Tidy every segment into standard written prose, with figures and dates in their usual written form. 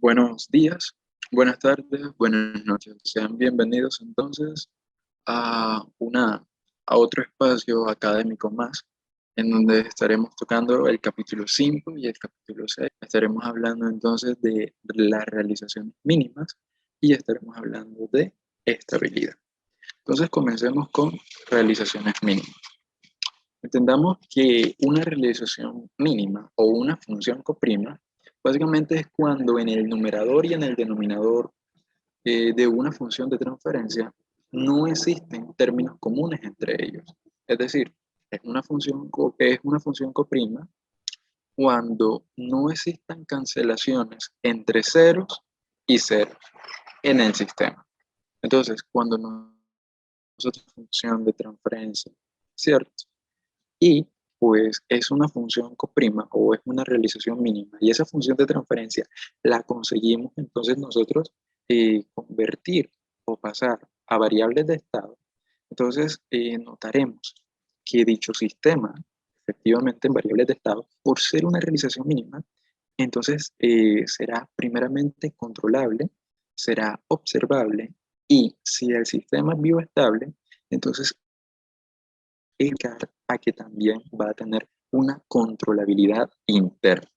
Buenos días, buenas tardes, buenas noches. Sean bienvenidos entonces a a otro espacio académico más, en donde estaremos tocando el capítulo 5 y el capítulo 6. Estaremos hablando entonces de las realizaciones mínimas y estaremos hablando de estabilidad. Entonces comencemos con realizaciones mínimas. Entendamos que una realización mínima o una función coprima básicamente es cuando en el numerador y en el denominador de una función de transferencia no existen términos comunes entre ellos. Es decir, es una función coprima cuando no existan cancelaciones entre ceros y ceros en el sistema. Entonces, cuando nosotros función de transferencia, ¿cierto? Y pues es una función coprima o es una realización mínima. Y esa función de transferencia la conseguimos entonces nosotros convertir o pasar a variables de estado. Entonces notaremos que dicho sistema, efectivamente en variables de estado, por ser una realización mínima, entonces será primeramente controlable, será observable y si el sistema es bioestable, entonces a que también va a tener una controlabilidad interna.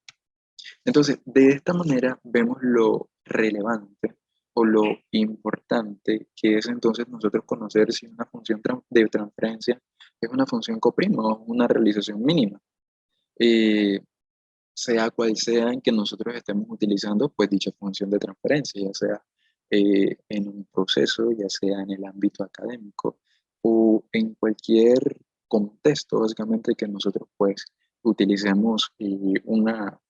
Entonces, de esta manera vemos lo relevante o lo importante que es entonces nosotros conocer si una función de transferencia es una función coprima o una realización mínima. Sea cual sea en que nosotros estemos utilizando pues dicha función de transferencia, ya sea en un proceso, ya sea en el ámbito académico o en cualquier contexto básicamente que nosotros pues utilicemos una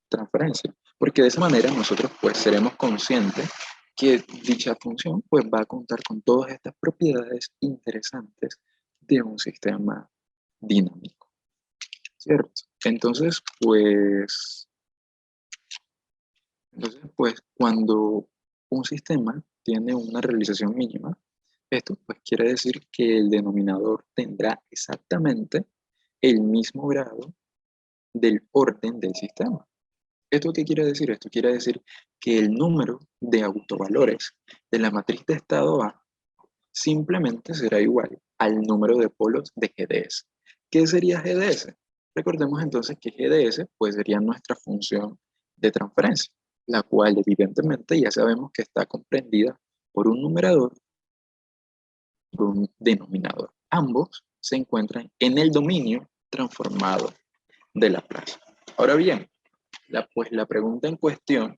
transferencia, porque de esa manera nosotros pues seremos conscientes que dicha función pues va a contar con todas estas propiedades interesantes de un sistema dinámico, ¿cierto? Entonces, cuando un sistema tiene una realización mínima, esto pues quiere decir que el denominador tendrá exactamente el mismo grado del orden del sistema. ¿Esto qué quiere decir? Esto quiere decir que el número de autovalores de la matriz de estado A simplemente será igual al número de polos de GDS. ¿Qué sería GDS? Recordemos entonces que GDS pues sería nuestra función de transferencia, la cual evidentemente ya sabemos que está comprendida por un numerador y por un denominador. Ambos se encuentran en el dominio transformado de Laplace. Ahora bien, la pregunta en cuestión,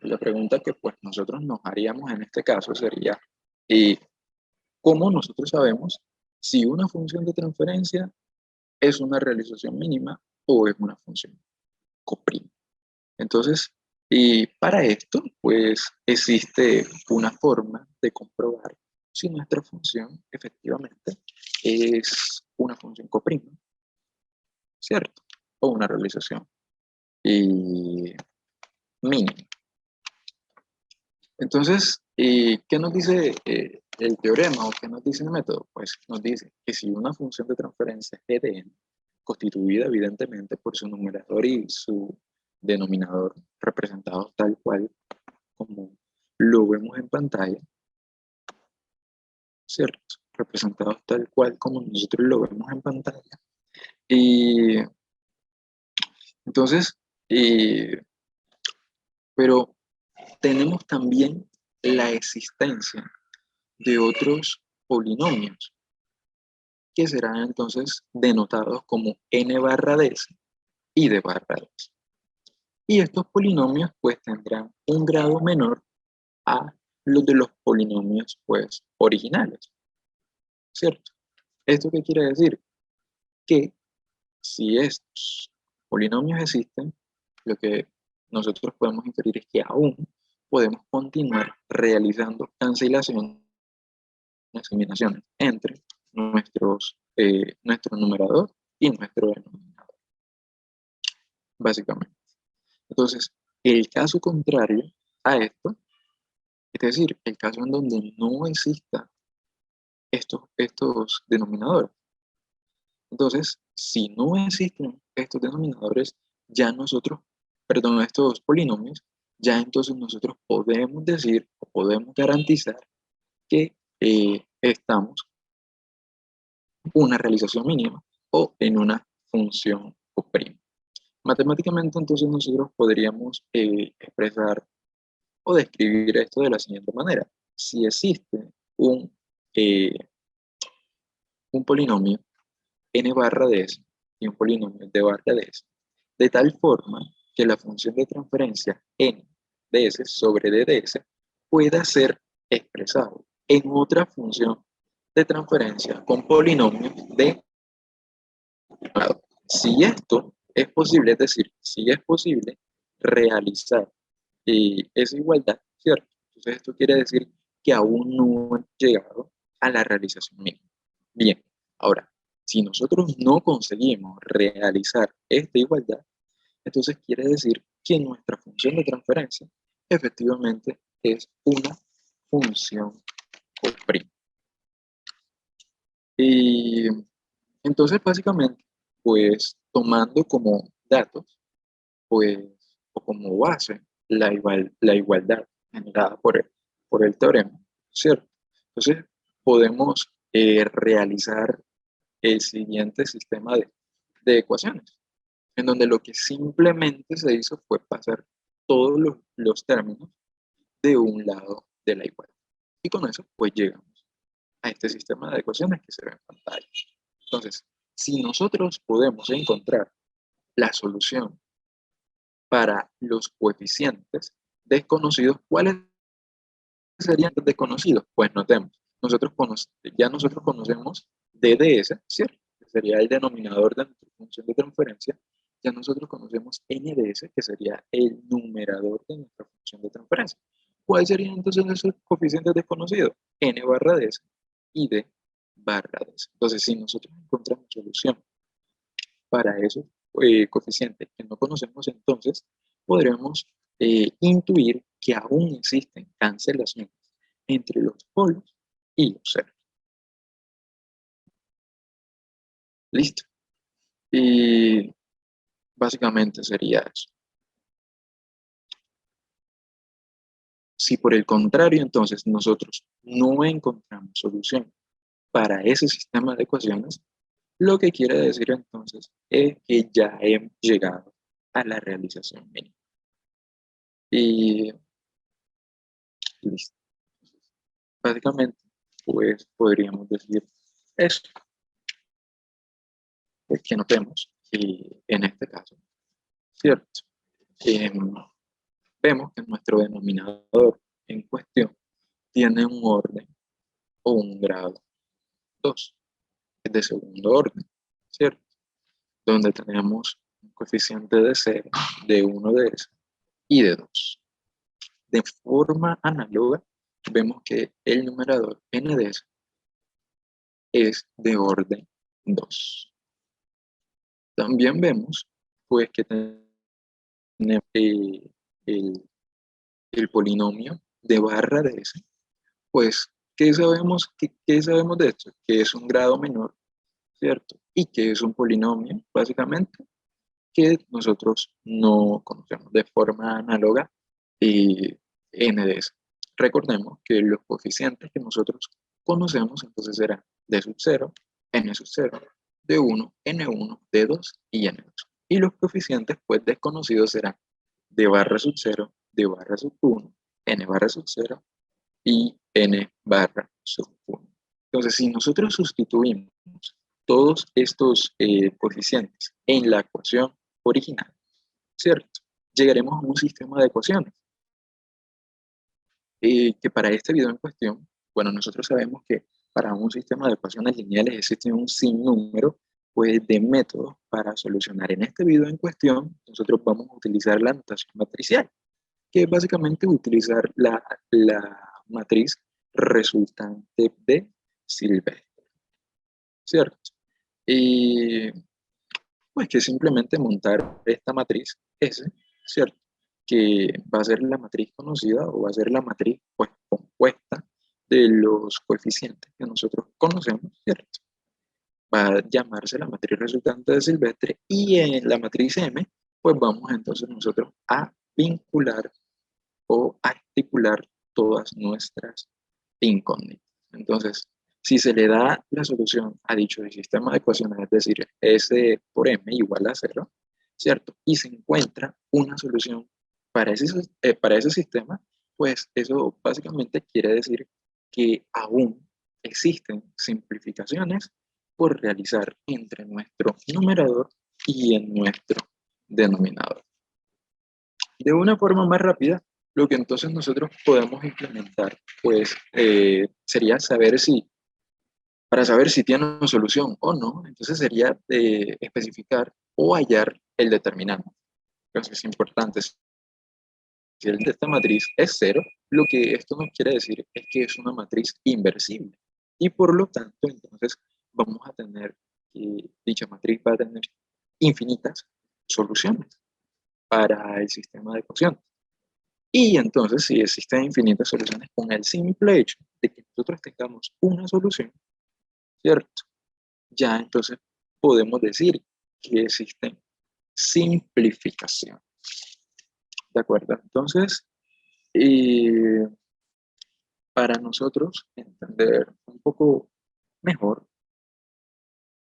la pregunta que pues nosotros nos haríamos en este caso sería, ¿cómo nosotros sabemos si una función de transferencia es una realización mínima o es una función coprima? Entonces, y para esto, pues existe una forma de comprobar si nuestra función efectivamente es una función coprima, ¿cierto? O una realización mínima. Entonces, ¿qué nos dice el teorema o qué nos dice el método? Pues nos dice que si una función de transferencia es EDN, constituida evidentemente por su numerador y su denominador representados tal cual como lo vemos en pantalla, ¿cierto? Representados tal cual como nosotros lo vemos en pantalla. Y entonces, pero tenemos también la existencia de otros polinomios que serán entonces denotados como n barra ds y d barra ds. Y estos polinomios pues tendrán un grado menor a los de los polinomios pues originales, ¿cierto? ¿Esto qué quiere decir? Que si estos polinomios existen, lo que nosotros podemos inferir es que aún podemos continuar realizando cancelaciones, eliminaciones entre nuestro numerador y nuestro denominador, básicamente. Entonces, el caso contrario a esto, es decir, el caso en donde no exista estos denominadores. Entonces, si no existen estos denominadores, ya nosotros, perdón, estos polinomios, ya entonces nosotros podemos decir o podemos garantizar que estamos en una realización mínima o en una función o prima. Matemáticamente entonces nosotros podríamos expresar o describir esto de la siguiente manera. Si existe eh, un polinomio n barra de s y un polinomio d barra de s, de tal forma que la función de transferencia n de s sobre d de s pueda ser expresado en otra función de transferencia con polinomios de lado. Si esto es posible, es decir, si es posible realizar esa igualdad, ¿cierto? Entonces esto quiere decir que aún no han llegado a la realización mínima. Bien, ahora, si nosotros no conseguimos realizar esta igualdad, entonces quiere decir que nuestra función de transferencia efectivamente es una función O'. Y entonces básicamente, pues tomando como datos, pues, o como base, la igualdad generada por el teorema, ¿cierto? Entonces podemos realizar el siguiente sistema de ecuaciones, en donde lo que simplemente se hizo fue pasar todos los términos de un lado de la igualdad. Y con eso, pues llegamos a este sistema de ecuaciones que se ve en pantalla. Entonces, si nosotros podemos encontrar la solución para los coeficientes desconocidos, ¿cuáles serían los desconocidos? Pues notemos, ya nosotros conocemos d de s, ¿cierto? Que sería el denominador de nuestra función de transferencia. Ya nosotros conocemos n de s, que sería el numerador de nuestra función de transferencia. ¿Cuáles serían entonces esos coeficientes desconocidos? N barra de s y d barra de s. Entonces, si nosotros encontramos solución para esos coeficientes que no conocemos, entonces podremos intuir que aún existen cancelaciones entre los polos y los ceros. Listo. Y básicamente sería eso. Si por el contrario, entonces nosotros no encontramos solución para ese sistema de ecuaciones, lo que quiere decir entonces es que ya hemos llegado a la realización mínima. Y listo. Básicamente, pues podríamos decir eso, pues que notemos que en este caso, ¿cierto? Em, Vemos que nuestro denominador en cuestión tiene un orden o un grado 2, es de segundo orden, ¿cierto? Donde tenemos un coeficiente de 0, de 1 de S y de 2. De forma análoga, vemos que el numerador n de S es de orden 2. También vemos pues que tenemos el, el polinomio de barra de S. Pues, ¿qué sabemos de esto? Que es un grado menor, ¿cierto? Y que es un polinomio, básicamente, que nosotros no conocemos de forma análoga n de S. Recordemos que los coeficientes que nosotros conocemos entonces serán d sub 0, n sub 0, d1, n1, d2 y n2. Y los coeficientes pues desconocidos serán d barra sub 0, d barra sub 1, n barra sub 0 y n barra sub 1. Entonces, si nosotros sustituimos todos estos coeficientes en la ecuación original, ¿cierto? Llegaremos a un sistema de ecuaciones que para este video en cuestión, bueno, nosotros sabemos que para un sistema de ecuaciones lineales existe un sinnúmero pues, de métodos para solucionar. En este video en cuestión, nosotros vamos a utilizar la notación matricial, que es básicamente utilizar la matriz resultante de Silvestre, ¿cierto? Y pues que simplemente montar esta matriz S, ¿cierto? Que va a ser la matriz conocida o va a ser la matriz pues, compuesta de los coeficientes que nosotros conocemos, ¿cierto? Va a llamarse la matriz resultante de Silvestre y en la matriz M, pues vamos entonces nosotros a vincular arreglar todas nuestras incógnitas. Entonces, si se le da la solución a dicho sistema de ecuaciones, es decir, S por M igual a 0, ¿cierto? Y se encuentra una solución para ese sistema, pues eso básicamente quiere decir que aún existen simplificaciones por realizar entre nuestro numerador y en nuestro denominador. De una forma más rápida, lo que entonces nosotros podemos implementar, pues, sería saber si, para saber si tiene una solución o no, entonces sería especificar o hallar el determinante. Entonces es importante, si el de esta matriz es cero, lo que esto nos quiere decir es que es una matriz inversible. Y por lo tanto, entonces, vamos a tener que dicha matriz va a tener infinitas soluciones para el sistema de ecuaciones. Y entonces, si existen infinitas soluciones, con el simple hecho de que nosotros tengamos una solución, ¿cierto? Ya entonces podemos decir que existen simplificaciones. ¿De acuerdo? Entonces, para nosotros entender un poco mejor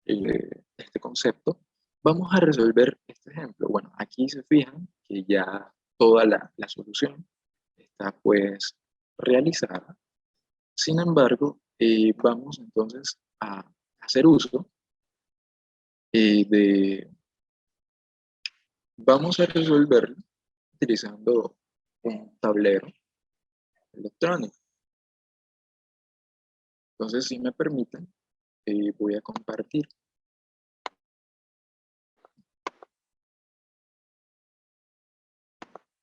este concepto, vamos a resolver este ejemplo. Bueno, aquí se fijan que ya toda la solución está pues realizada. Sin embargo, vamos entonces a hacer uso de, vamos a resolverlo utilizando un tablero electrónico. Entonces, si me permiten, voy a compartir.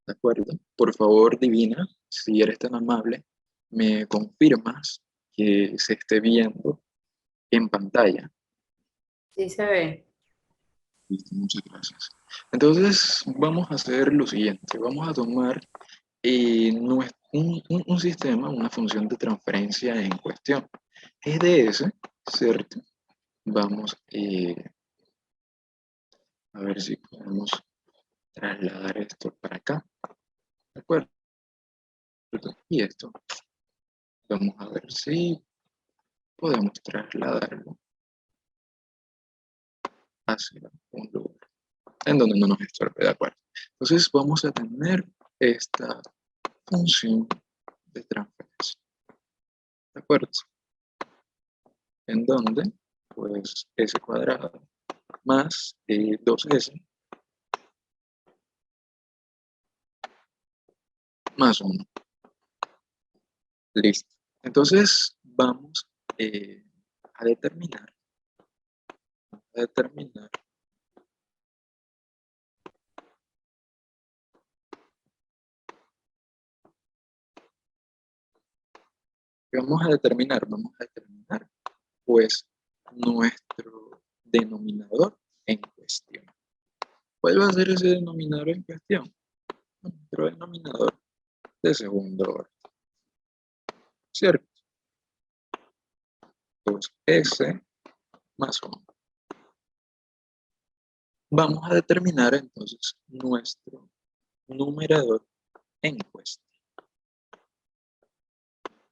¿De acuerdo? Por favor, Divina, si eres tan amable, me confirmas que se esté viendo en pantalla. Sí se ve. Listo, muchas gracias. Entonces, vamos a hacer lo siguiente. Vamos a tomar un sistema, una función de transferencia en cuestión. Es de ese, ¿cierto? Vamos a ver si podemos trasladar esto para acá. ¿De acuerdo? Y esto, vamos a ver si podemos trasladarlo hacia un lugar en donde no nos estorbe, ¿de acuerdo? Entonces vamos a tener esta función de transferencia, ¿de acuerdo? En donde, pues, s cuadrado más 2s más 1. Listo. Entonces vamos a determinar, vamos a determinar pues nuestro denominador en cuestión. ¿Cuál va a ser ese denominador en cuestión? Nuestro denominador de segundo orden, ¿cierto? 2s más 1. Vamos a determinar entonces nuestro numerador en cuestión.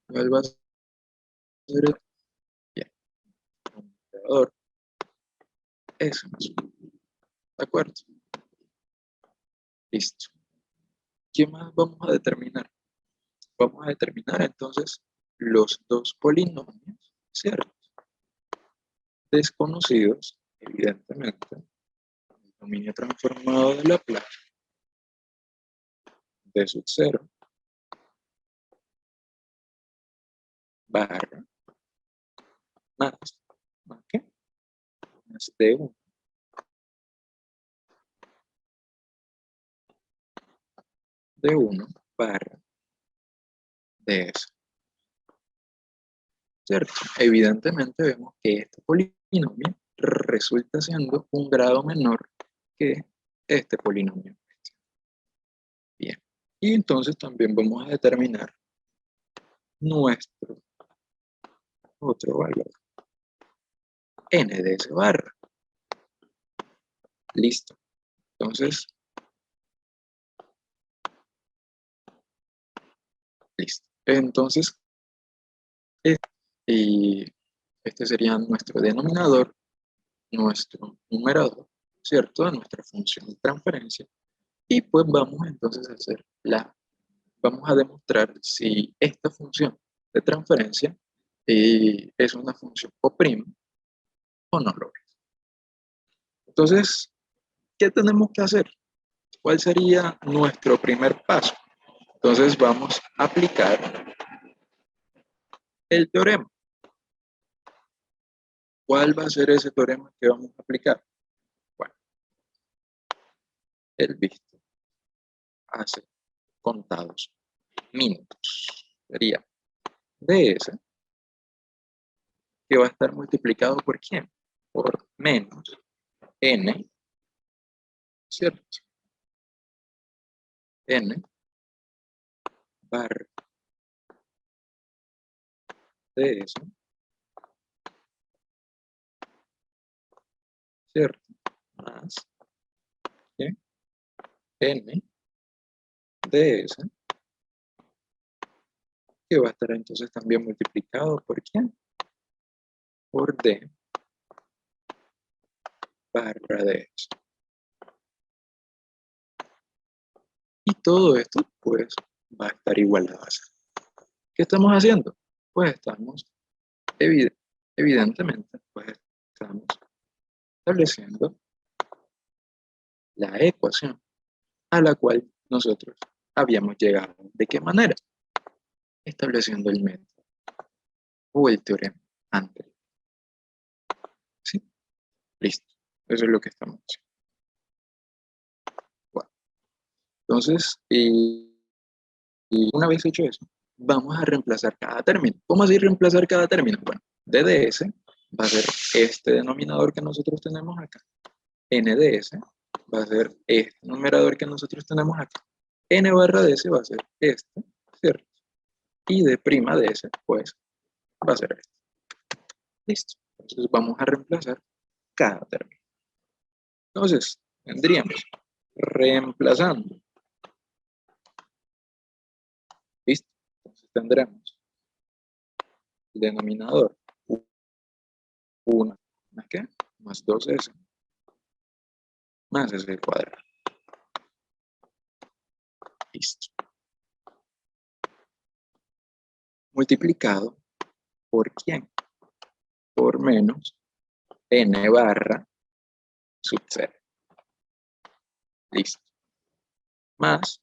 ¿Cuál va a ser el numerador? S más 1. ¿De acuerdo? Listo. ¿Qué más vamos a determinar? Vamos a determinar entonces los dos polinomios, ¿cierto? Desconocidos, evidentemente. El dominio transformado de Laplace de sub 0 barra más, ¿más qué? Más D1 barra DS. ¿Cierto? Evidentemente vemos que este polinomio resulta siendo un grado menor que este polinomio. Bien. Y entonces también vamos a determinar nuestro otro valor, n de S barra. Listo. Entonces, Listo. Entonces, y este sería nuestro denominador, nuestro numerador, ¿cierto? De nuestra función de transferencia. Y pues vamos entonces a hacer vamos a demostrar si esta función de transferencia es una función coprima o no lo es. Entonces, ¿qué tenemos que hacer? ¿Cuál sería nuestro primer paso? Entonces vamos a aplicar el teorema. ¿Cuál va a ser ese teorema que vamos a aplicar? Bueno, el visto hace contados minutos. Sería ds, que va a estar multiplicado por ¿quién? Por menos n, ¿cierto? N barra ds, ¿cierto? Más ¿qué? N ds, que va a estar entonces también multiplicado por ¿quién? Por d barra ds. Y todo esto, pues, va a estar igual a base. ¿Qué estamos haciendo? Pues estamos, evidentemente, pues estamos estableciendo la ecuación a la cual nosotros habíamos llegado. ¿De qué manera? Estableciendo el método o el teorema anterior. ¿Sí? Listo. Eso es lo que estamos haciendo. Bueno, entonces, y una vez hecho eso, vamos a reemplazar cada término. ¿Cómo así reemplazar cada término? Bueno, DDS va a ser este denominador que nosotros tenemos acá. NDS va a ser este numerador que nosotros tenemos acá. N barra DS va a ser este, ¿cierto? Y D prima DS, pues, va a ser este. Listo. Entonces vamos a reemplazar cada término. Entonces, tendríamos reemplazando. ¿Listo? Entonces tendremos el denominador 1 más qué? Más 2S más S al cuadrado. Listo. Multiplicado por ¿quién? Por menos N barra sub 0. Listo. Más,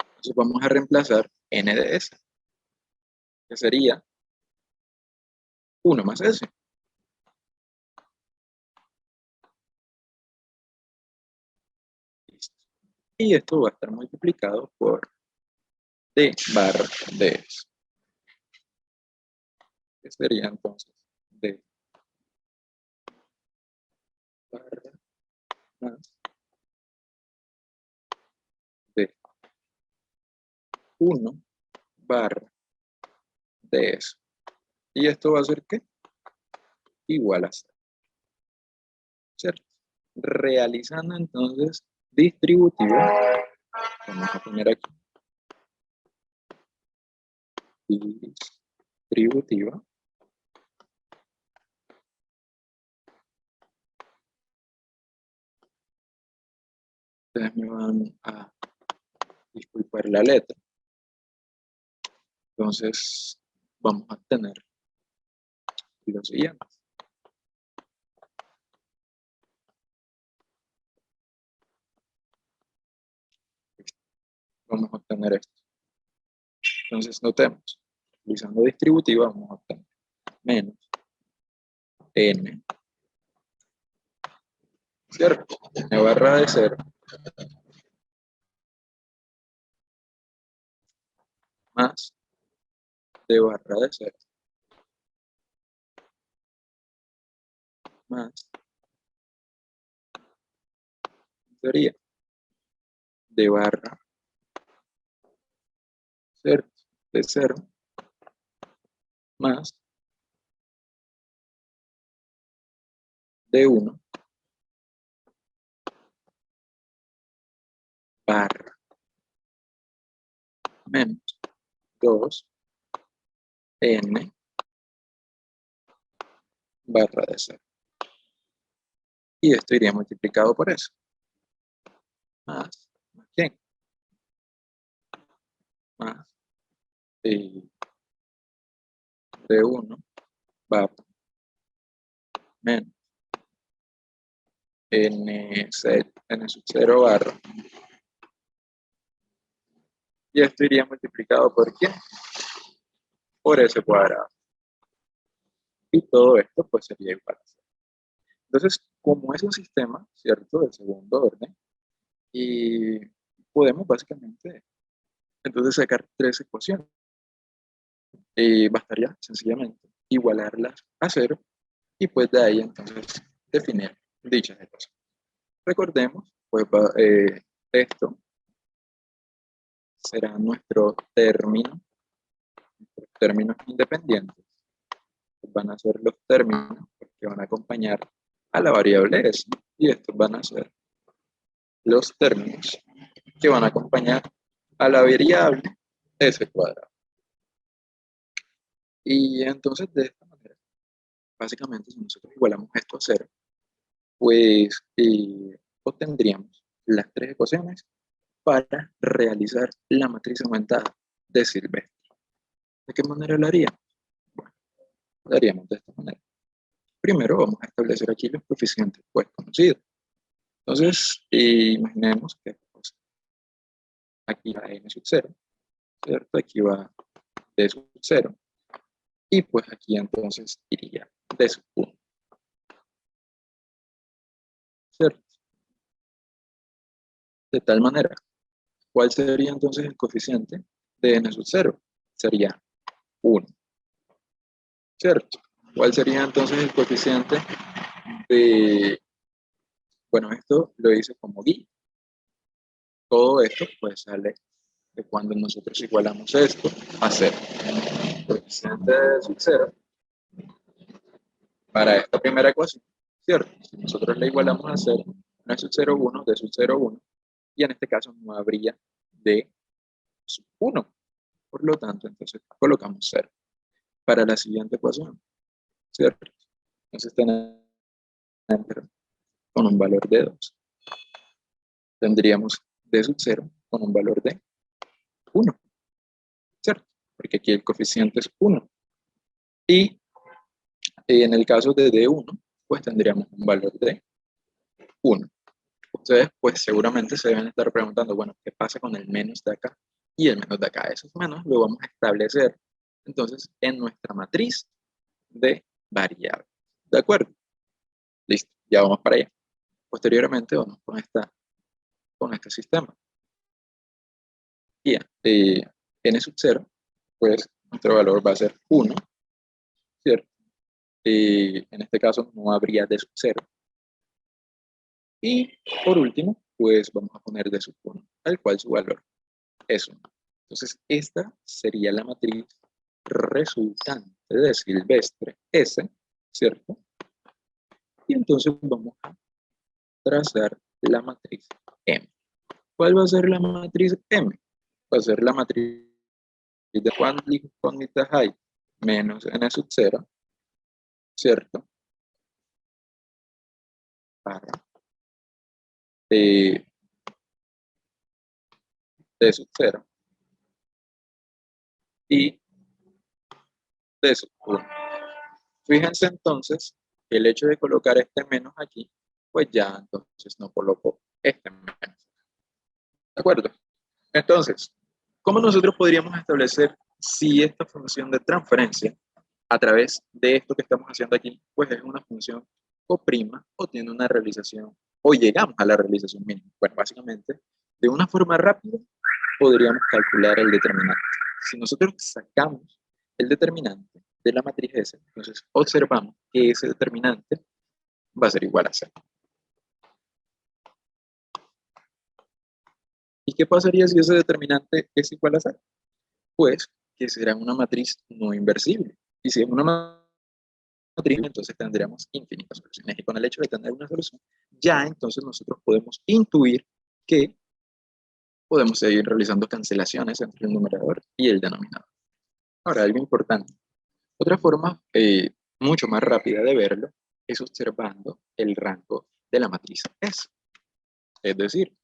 entonces vamos a reemplazar N de S, que sería 1 más S. Listo. Y esto va a estar multiplicado por D barra DS, que sería entonces D barra más D 1 barra DS. Y esto va a ser ¿qué? Igual a 0. ¿Cierto? Realizando entonces distributivo, vamos a poner aquí distributiva, ustedes me van a disculpar la letra, entonces vamos a tener lo siguiente. Vamos a obtener esto. Entonces notemos, utilizando distributiva vamos a obtener menos n, ¿cierto? N barra de 0 más d barra de 0 más, sería d barra, ¿cierto? De 0 más d1 barra menos 2n barra de 0. Y esto iría multiplicado por eso. ¿Más quién? Más D1 barra menos n sub 0 barra. Y esto iría multiplicado por ¿quién? Por ese cuadrado. Y todo esto pues sería igual a 0. Entonces, como es un sistema, ¿cierto?, de segundo orden, y podemos básicamente entonces sacar tres ecuaciones. Y bastaría sencillamente igualarlas a 0 y pues de ahí entonces definir dichas ecuaciones. Recordemos, pues esto será nuestros términos independientes. Van a ser los términos que van a acompañar a la variable s, y estos van a ser los términos que van a acompañar a la variable s cuadrado. Y entonces de esta manera, básicamente si nosotros igualamos esto a 0, pues obtendríamos las tres ecuaciones para realizar la matriz aumentada de Silvestre. ¿De qué manera lo haríamos? Bueno, lo haríamos de esta manera. Primero vamos a establecer aquí los coeficientes pues conocidos. Entonces, imaginemos que pues, aquí va n sub 0, ¿cierto? Aquí va d sub 0, y pues aquí entonces iría d sub 1, ¿cierto? De tal manera, ¿cuál sería entonces el coeficiente de n sub 0? Sería 1, ¿cierto? ¿Cuál sería entonces el coeficiente de... Bueno, esto lo hice como guía. Todo esto pues sale de cuando nosotros igualamos esto a 0. El coeficiente de sub 0 para esta primera ecuación, ¿cierto? Si nosotros la igualamos a 0, no es sub 0, 1, de sub 0, 1, y en este caso no habría de sub 1. Por lo tanto, entonces colocamos 0. Para la siguiente ecuación, ¿cierto? Entonces tenemos con un valor de 2. Tendríamos d sub 0 con un valor de 1, ¿cierto? Porque aquí el coeficiente es 1. Y en el caso de D1, pues tendríamos un valor de 1. Ustedes pues seguramente se deben estar preguntando, bueno, ¿qué pasa con el menos de acá y el menos de acá? Esos menos lo vamos a establecer entonces en nuestra matriz de variables. ¿De acuerdo? Listo, ya vamos para allá. Posteriormente vamos con este sistema. Y n sub 0, pues nuestro valor va a ser 1, ¿cierto? En este caso no habría d sub 0. Y por último, pues vamos a poner d sub 1, al cual su valor es 1. Entonces, esta sería la matriz resultante de Silvestre S, ¿cierto? Y entonces vamos a trazar la matriz M. ¿Cuál va a ser la matriz M? Va a ser la matriz de incógnitas hay menos n sub 0, ¿cierto? Para d sub 0 y d sub 1. Fíjense entonces que el hecho de colocar este menos aquí, pues ya entonces no coloco este menos. ¿De acuerdo? Entonces, ¿cómo nosotros podríamos establecer si esta función de transferencia a través de esto que estamos haciendo aquí, pues es una función o prima o tiene una realización o llegamos a la realización mínima? Bueno, básicamente, de una forma rápida podríamos calcular el determinante. Si nosotros sacamos el determinante de la matriz S, entonces observamos que ese determinante va a ser igual a 0. ¿Y qué pasaría si ese determinante es igual a 0? Pues que será una matriz no inversible. Y si es una matriz, entonces tendríamos infinitas soluciones. Y con el hecho de tener una solución, ya entonces nosotros podemos intuir que podemos seguir realizando cancelaciones entre el numerador y el denominador. Ahora, algo importante. Otra forma mucho más rápida de verlo es observando el rango de la matriz S. Es decir,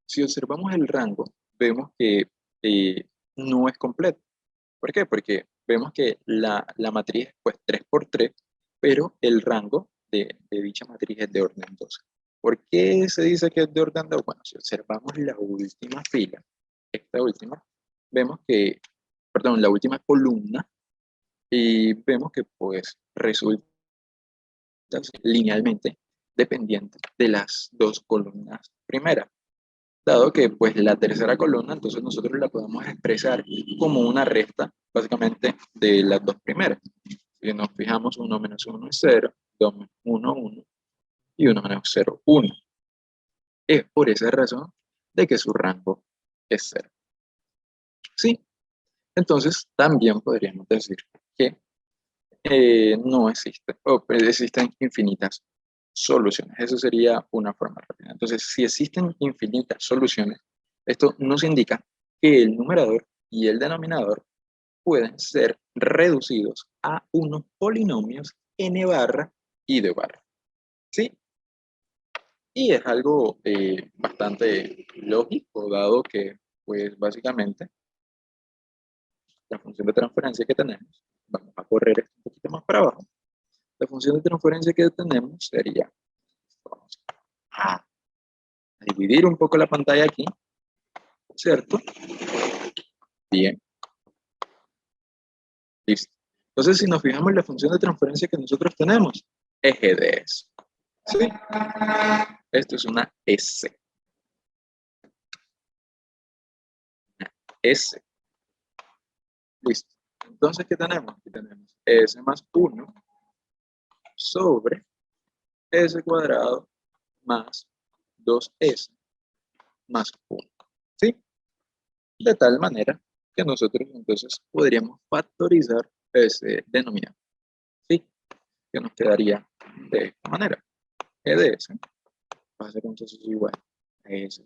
si observamos el rango, vemos que no es completo. ¿Por qué? Porque vemos que la matriz es pues 3 por 3, pero el rango de dicha matriz es de orden 2. ¿Por qué se dice que es de orden 2? Bueno, si observamos la última fila, esta última, vemos que, perdón, la última columna, y vemos que pues resulta linealmente dependiente de las dos columnas primeras, dado que pues la tercera columna entonces nosotros la podemos expresar como una resta básicamente de las dos primeras. Si nos fijamos, 1 menos 1 es 0, 2 menos 1, 1 y 1 menos 0, 1. Es por esa razón de que su rango es 0. ¿Sí? Entonces también podríamos decir que no existe, o existen infinitas soluciones. Eso sería una forma rápida. Entonces, si existen infinitas soluciones, esto nos indica que el numerador y el denominador pueden ser reducidos a unos polinomios n barra y d barra. ¿Sí? Y es algo bastante lógico, dado que, pues básicamente, la función de transferencia que tenemos, vamos a correr esto un poquito más para abajo. La función de transferencia que tenemos sería, vamos a dividir un poco la pantalla aquí, ¿cierto? Bien, listo. Entonces, si nos fijamos en la función de transferencia que nosotros tenemos, es g de s. ¿Sí? Esto es una S. Una S. Listo. Entonces, ¿qué tenemos? Aquí tenemos S más 1 sobre S cuadrado más 2S más 1. ¿Sí? De tal manera que nosotros entonces podríamos factorizar ese denominador. ¿Sí? Que nos quedaría de esta manera. E de S va a ser entonces igual a S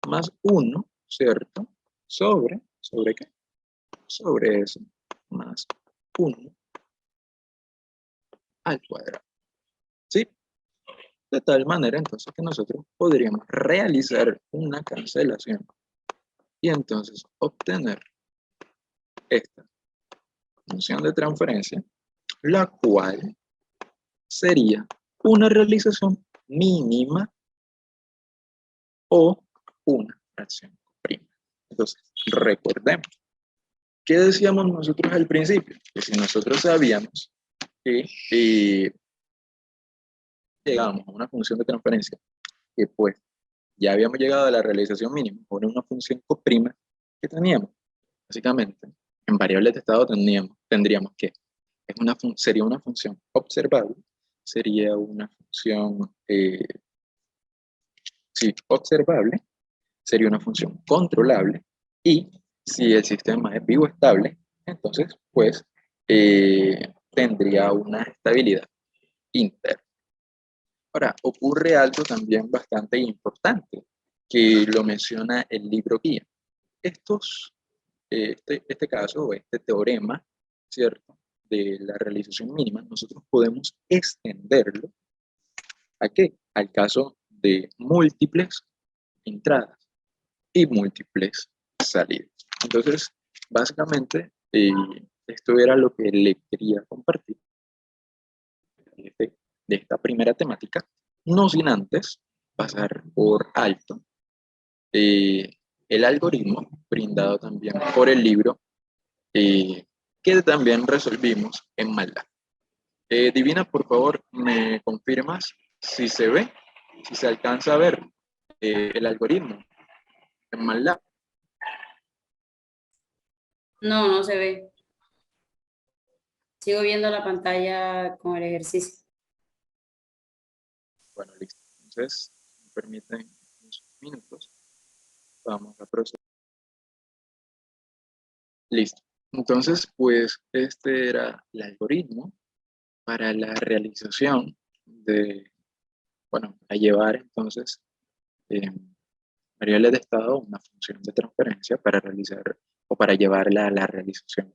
más 1, ¿cierto? ¿Sobre qué? Sobre S más 1 al cuadrado. ¿Sí? De tal manera entonces que nosotros podríamos realizar una cancelación y entonces obtener esta función de transferencia, la cual sería una realización mínima o una fracción prima. Entonces, recordemos, ¿qué decíamos nosotros al principio? Que si nosotros sabíamos que llegábamos a una función de transferencia que pues ya habíamos llegado a la realización mínima por una función coprima que teníamos, básicamente, en variables de estado tendríamos que sería una función observable, sería una función sí, observable, sería una función controlable y si el sistema es vivo estable, entonces pues tendría una estabilidad interna. Ahora, ocurre algo también bastante importante que lo menciona el libro guía. Este caso o este teorema, ¿cierto? De la realización mínima, nosotros podemos extenderlo ¿a qué? Al caso de múltiples entradas y múltiples salidas. Entonces, básicamente, esto era lo que le quería compartir de esta primera temática, no sin antes pasar por alto el algoritmo brindado también por el libro que también resolvimos en MATLAB. Divina, por favor, ¿me confirmas si se ve, si se alcanza a ver el algoritmo en MATLAB? No, no se ve. Sigo viendo la pantalla con el ejercicio. Bueno, listo. Entonces, me permiten unos minutos. Vamos a proceder. Listo. Entonces, pues este era el algoritmo para la realización de, bueno, a llevar entonces variables de estado una función de transferencia para realizar o para llevarla a la realización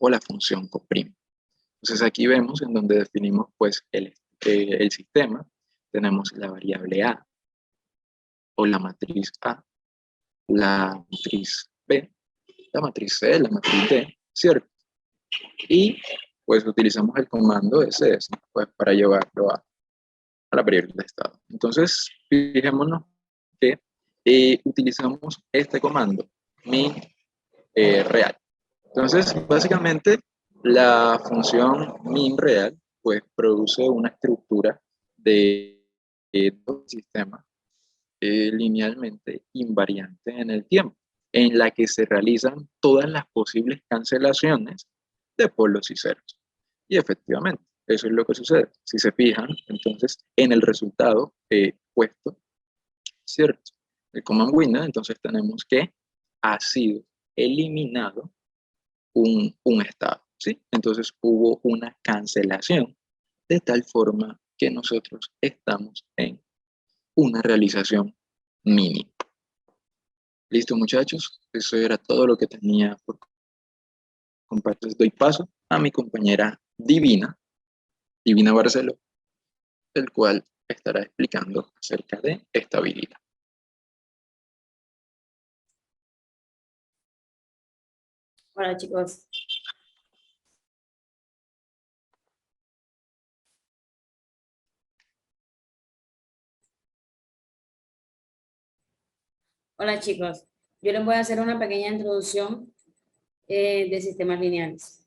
o la función co'. Entonces aquí vemos en donde definimos pues el sistema. Tenemos la variable A o la matriz A, la matriz B, la matriz C, la matriz D, ¿cierto? Y pues utilizamos el comando ss pues, para llevarlo a la variable de estado. Entonces, fijémonos que utilizamos este comando, min real. Entonces, básicamente, la función min real pues produce una estructura de dos sistemas linealmente invariante en el tiempo, en la que se realizan todas las posibles cancelaciones de polos y ceros. Y efectivamente, eso es lo que sucede. Si se fijan, entonces, en el resultado puesto, ¿cierto? El command window, entonces tenemos que ha sido eliminado un estado, ¿sí? Entonces hubo una cancelación de tal forma que nosotros estamos en una realización mínima. Listo, muchachos, eso era todo lo que tenía por compartir. Doy paso a mi compañera Divina Barceló, el cual estará explicando acerca de estabilidad. Hola chicos. Hola chicos. Yo les voy a hacer una pequeña introducción de sistemas lineales.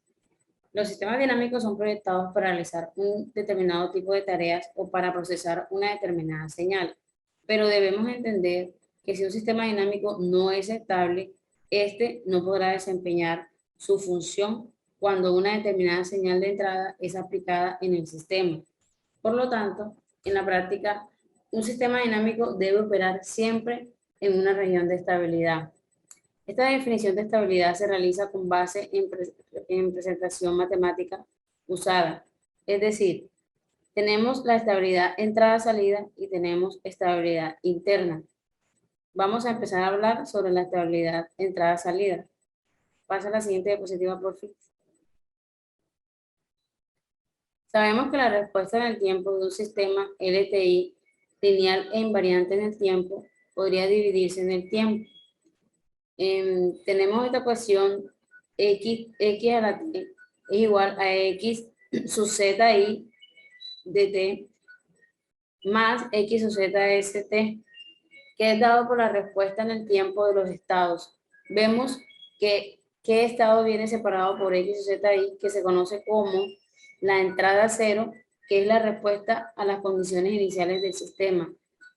Los sistemas dinámicos son proyectados para realizar un determinado tipo de tareas o para procesar una determinada señal. Pero debemos entender que si un sistema dinámico no es estable, este no podrá desempeñar su función cuando una determinada señal de entrada es aplicada en el sistema. Por lo tanto, en la práctica, un sistema dinámico debe operar siempre en una región de estabilidad. Esta definición de estabilidad se realiza con base en presentación matemática usada. Es decir, tenemos la estabilidad entrada-salida y tenemos estabilidad interna. Vamos a empezar a hablar sobre la estabilidad entrada-salida. Pasa a la siguiente diapositiva, por fin. Sabemos que la respuesta en el tiempo de un sistema LTI lineal e invariante en el tiempo podría dividirse en el tiempo. Tenemos esta ecuación x a la t es igual a x sub z i de t más x sub z st, que es dado por la respuesta en el tiempo de los estados. Vemos que estado viene separado por x sub z i, que se conoce como la entrada cero, que es la respuesta a las condiciones iniciales del sistema.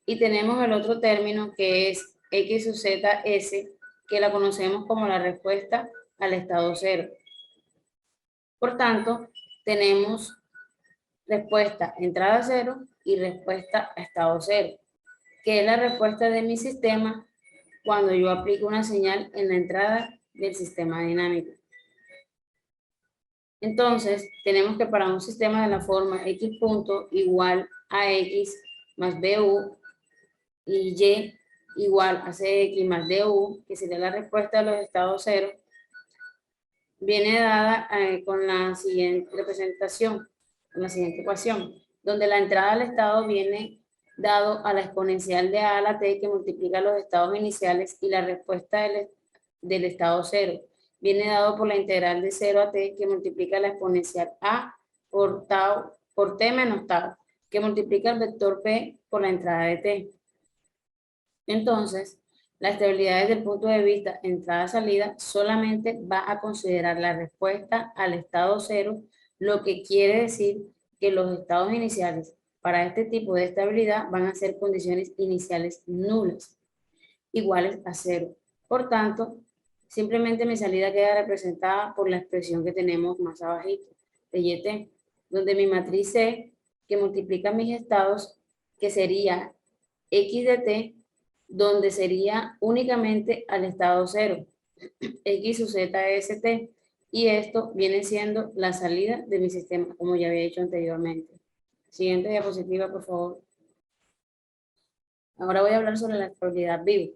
Y tenemos el otro término que es x sub z s, que la conocemos como la respuesta al estado cero. Por tanto, tenemos respuesta entrada cero y respuesta a estado cero, que es la respuesta de mi sistema cuando yo aplico una señal en la entrada del sistema dinámico. Entonces, tenemos que para un sistema de la forma x punto igual a x más bu y y igual a cx más du, que sería la respuesta de los estados cero, viene dada con la siguiente representación, con la siguiente ecuación, donde la entrada al estado viene dado a la exponencial de a a la t, que multiplica los estados iniciales, y la respuesta del estado cero viene dado por la integral de 0 a t, que multiplica la exponencial a por t menos tau, que multiplica el vector p por la entrada de t. Entonces, la estabilidad desde el punto de vista entrada-salida solamente va a considerar la respuesta al estado cero, lo que quiere decir que los estados iniciales para este tipo de estabilidad van a ser condiciones iniciales nulas, iguales a cero. Por tanto, simplemente mi salida queda representada por la expresión que tenemos más abajito, de YT, donde mi matriz C, que multiplica mis estados, que sería X de T, donde sería únicamente al estado cero, x sub z st, y esto viene siendo la salida de mi sistema, como ya había dicho anteriormente. Siguiente diapositiva, por favor. Ahora voy a hablar sobre la estabilidad viva.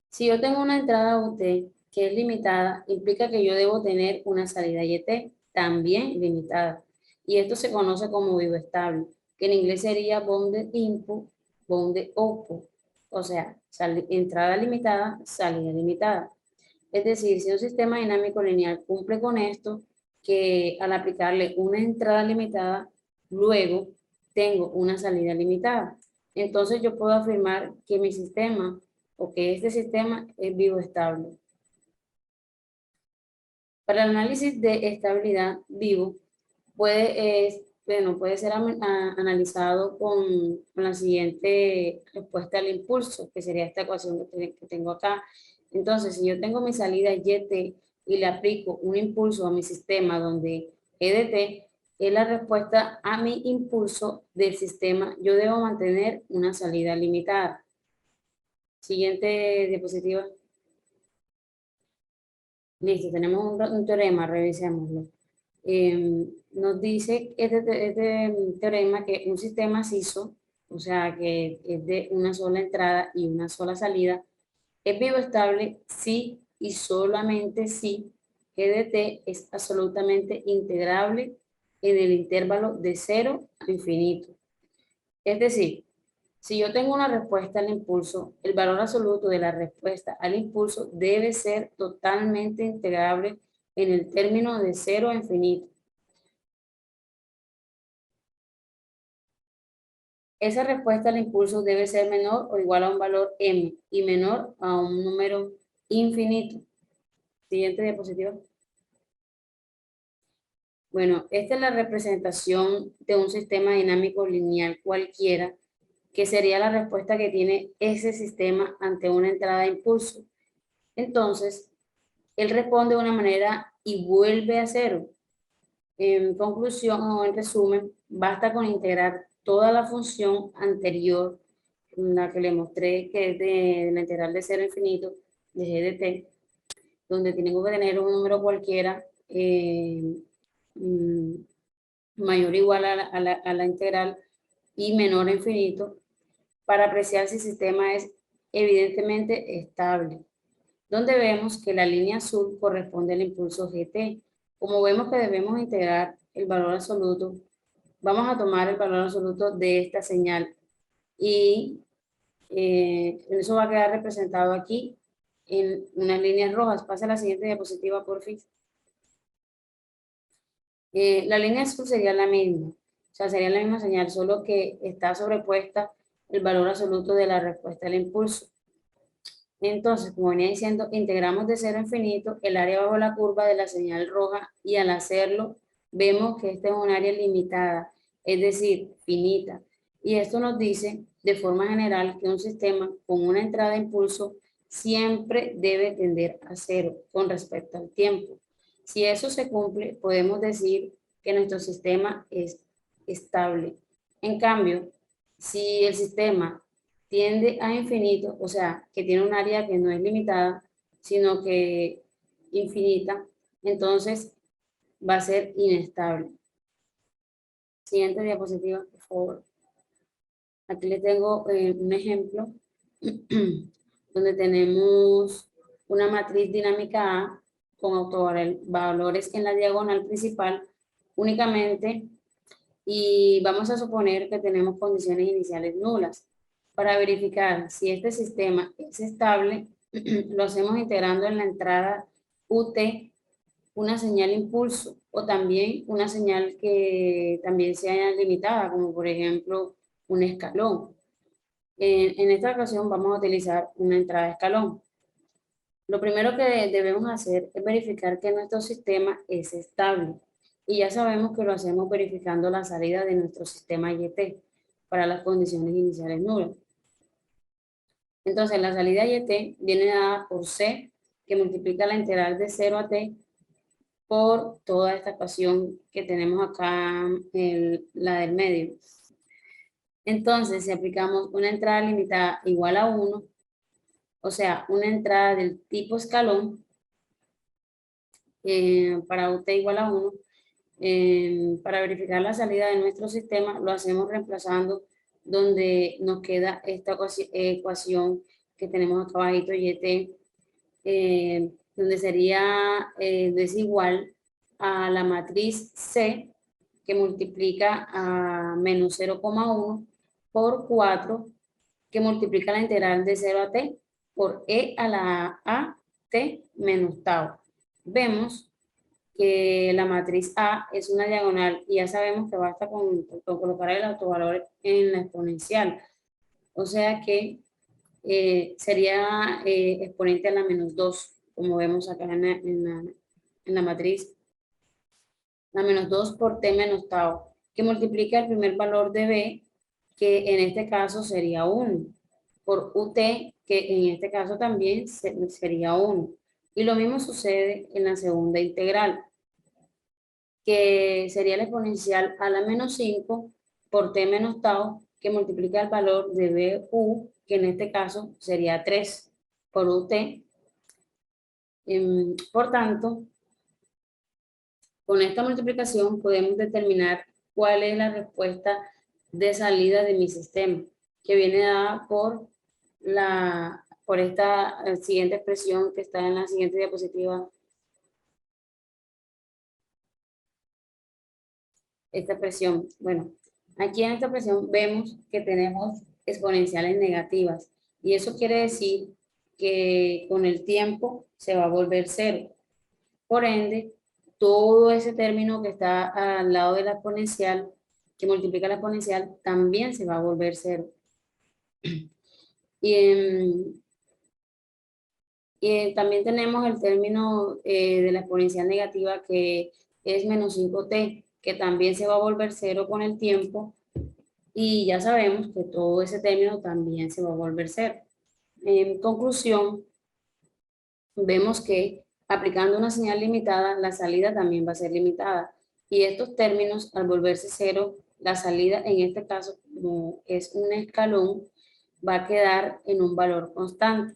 Si yo tengo una entrada UT que es limitada, implica que yo debo tener una salida YT también limitada. Y esto se conoce como vivo estable, que en inglés sería bounded input, bounded output. O sea, entrada limitada, salida limitada. Es decir, si un sistema dinámico lineal cumple con esto, que al aplicarle una entrada limitada, luego tengo una salida limitada. Entonces yo puedo afirmar que mi sistema o que este sistema es vivo estable. Para el análisis de estabilidad vivo, puede ser analizado con la siguiente respuesta al impulso, que sería esta ecuación que tengo acá. Entonces, si yo tengo mi salida YT y le aplico un impulso a mi sistema donde EDT es la respuesta a mi impulso del sistema, yo debo mantener una salida limitada. Siguiente diapositiva. Listo, tenemos un teorema, revisémoslo. Nos dice este teorema que un sistema CISO, o sea, que es de una sola entrada y una sola salida, es vivo estable si y solamente si GDT es absolutamente integrable en el intervalo de 0 a infinito. Es decir, si yo tengo una respuesta al impulso, el valor absoluto de la respuesta al impulso debe ser totalmente integrable en el término de 0 a infinito. Esa respuesta al impulso debe ser menor o igual a un valor m y menor a un número infinito. Siguiente diapositiva. Bueno, esta es la representación de un sistema dinámico lineal cualquiera, que sería la respuesta que tiene ese sistema ante una entrada de impulso. Entonces, él responde de una manera y vuelve a cero. En conclusión o en resumen, basta con integrar toda la función anterior, la que le mostré, que es de la integral de 0 a infinito, de g de t, donde tengo que tener un número cualquiera mm, mayor o igual a la integral y menor a infinito, para apreciar si el sistema es evidentemente estable, donde vemos que la línea azul corresponde al impulso GT. Como vemos que debemos integrar el valor absoluto, vamos a tomar el valor absoluto de esta señal y eso va a quedar representado aquí en unas líneas rojas. Pasa a la siguiente diapositiva, por fin. La línea azul sería la misma, o sea, sería la misma señal, solo que está sobrepuesta el valor absoluto de la respuesta al impulso. Entonces, como venía diciendo, integramos de 0 a infinito el área bajo la curva de la señal roja y al hacerlo vemos que esta es un área limitada, es decir, finita. Y esto nos dice de forma general que un sistema con una entrada de impulso siempre debe tender a 0 con respecto al tiempo. Si eso se cumple, podemos decir que nuestro sistema es estable. En cambio, si el sistema tiende a infinito, o sea, que tiene un área que no es limitada, sino que infinita, entonces va a ser inestable. Siguiente diapositiva, por favor. Aquí le tengo un ejemplo donde tenemos una matriz dinámica A con autovalores en la diagonal principal únicamente y vamos a suponer que tenemos condiciones iniciales nulas. Para verificar si este sistema es estable, lo hacemos integrando en la entrada UT una señal impulso o también una señal que también sea limitada, como por ejemplo un escalón. En esta ocasión vamos a utilizar una entrada escalón. Lo primero que debemos hacer es verificar que nuestro sistema es estable. Y ya sabemos que lo hacemos verificando la salida de nuestro sistema YT para las condiciones iniciales nulas. Entonces, la salida YT viene dada por C, que multiplica la integral de 0 a T por toda esta ecuación que tenemos acá, la del medio. Entonces, si aplicamos una entrada limitada igual a 1, o sea, una entrada del tipo escalón, para UT igual a 1, para verificar la salida de nuestro sistema, lo hacemos reemplazando donde nos queda esta ecuación que tenemos acá abajito, YT, donde sería desigual a la matriz C, que multiplica a menos 0,1 por 4, que multiplica la integral de 0 a t por e a la a t menos tau. Vemos que la matriz A es una diagonal y ya sabemos que basta con colocar el autovalor en la exponencial. O sea que sería exponente a la menos 2, como vemos acá en la matriz. La menos 2 por t menos tau, que multiplica el primer valor de b, que en este caso sería 1, por ut, que en este caso también sería 1. Y lo mismo sucede en la segunda integral, que sería la exponencial a la menos 5 por t menos tau, que multiplica el valor de bu, que en este caso sería 3 por ut. Por tanto, con esta multiplicación podemos determinar cuál es la respuesta de salida de mi sistema, que viene dada por esta siguiente expresión que está en la siguiente diapositiva. Esta expresión, bueno, aquí en esta expresión vemos que tenemos exponenciales negativas y eso quiere decir que con el tiempo se va a volver cero. Por ende, todo ese término que está al lado de la exponencial, que multiplica la exponencial, también se va a volver cero. Y también tenemos el término de la exponencial negativa, que es menos 5t, que también se va a volver cero con el tiempo. Y ya sabemos que todo ese término también se va a volver cero. En conclusión, vemos que aplicando una señal limitada, la salida también va a ser limitada. Y estos términos, al volverse cero, la salida en este caso, como es un escalón, va a quedar en un valor constante.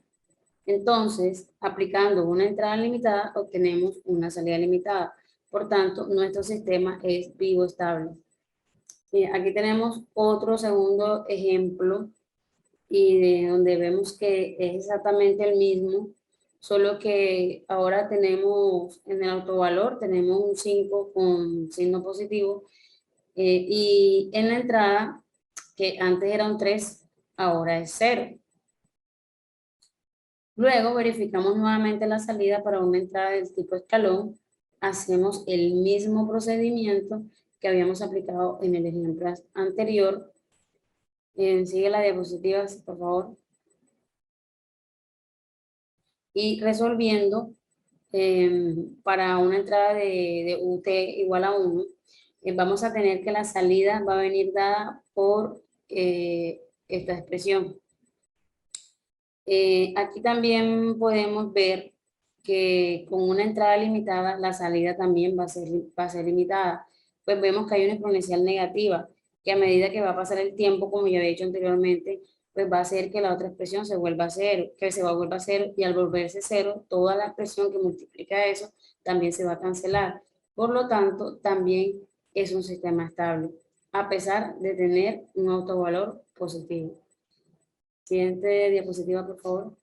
Entonces, aplicando una entrada limitada, obtenemos una salida limitada. Por tanto, nuestro sistema es vivo estable. Aquí tenemos otro segundo ejemplo y de donde vemos que es exactamente el mismo, solo que ahora tenemos en el autovalor, tenemos un 5 con signo positivo y en la entrada, que antes era un 3, ahora es 0. Luego verificamos nuevamente la salida para una entrada del tipo escalón, hacemos el mismo procedimiento que habíamos aplicado en el ejemplo anterior. Sigue la diapositiva, por favor. Y resolviendo para una entrada de UT igual a 1, vamos a tener que la salida va a venir dada por esta expresión. Aquí también podemos ver que con una entrada limitada, la salida también va a ser limitada. Pues vemos que hay una exponencial negativa, que a medida que va a pasar el tiempo, como ya había dicho anteriormente, pues va a hacer que la otra expresión se vuelva a cero, que se va a volver a cero, y al volverse cero, toda la expresión que multiplica eso también se va a cancelar. Por lo tanto, también es un sistema estable, a pesar de tener un autovalor positivo. Siguiente diapositiva, por favor.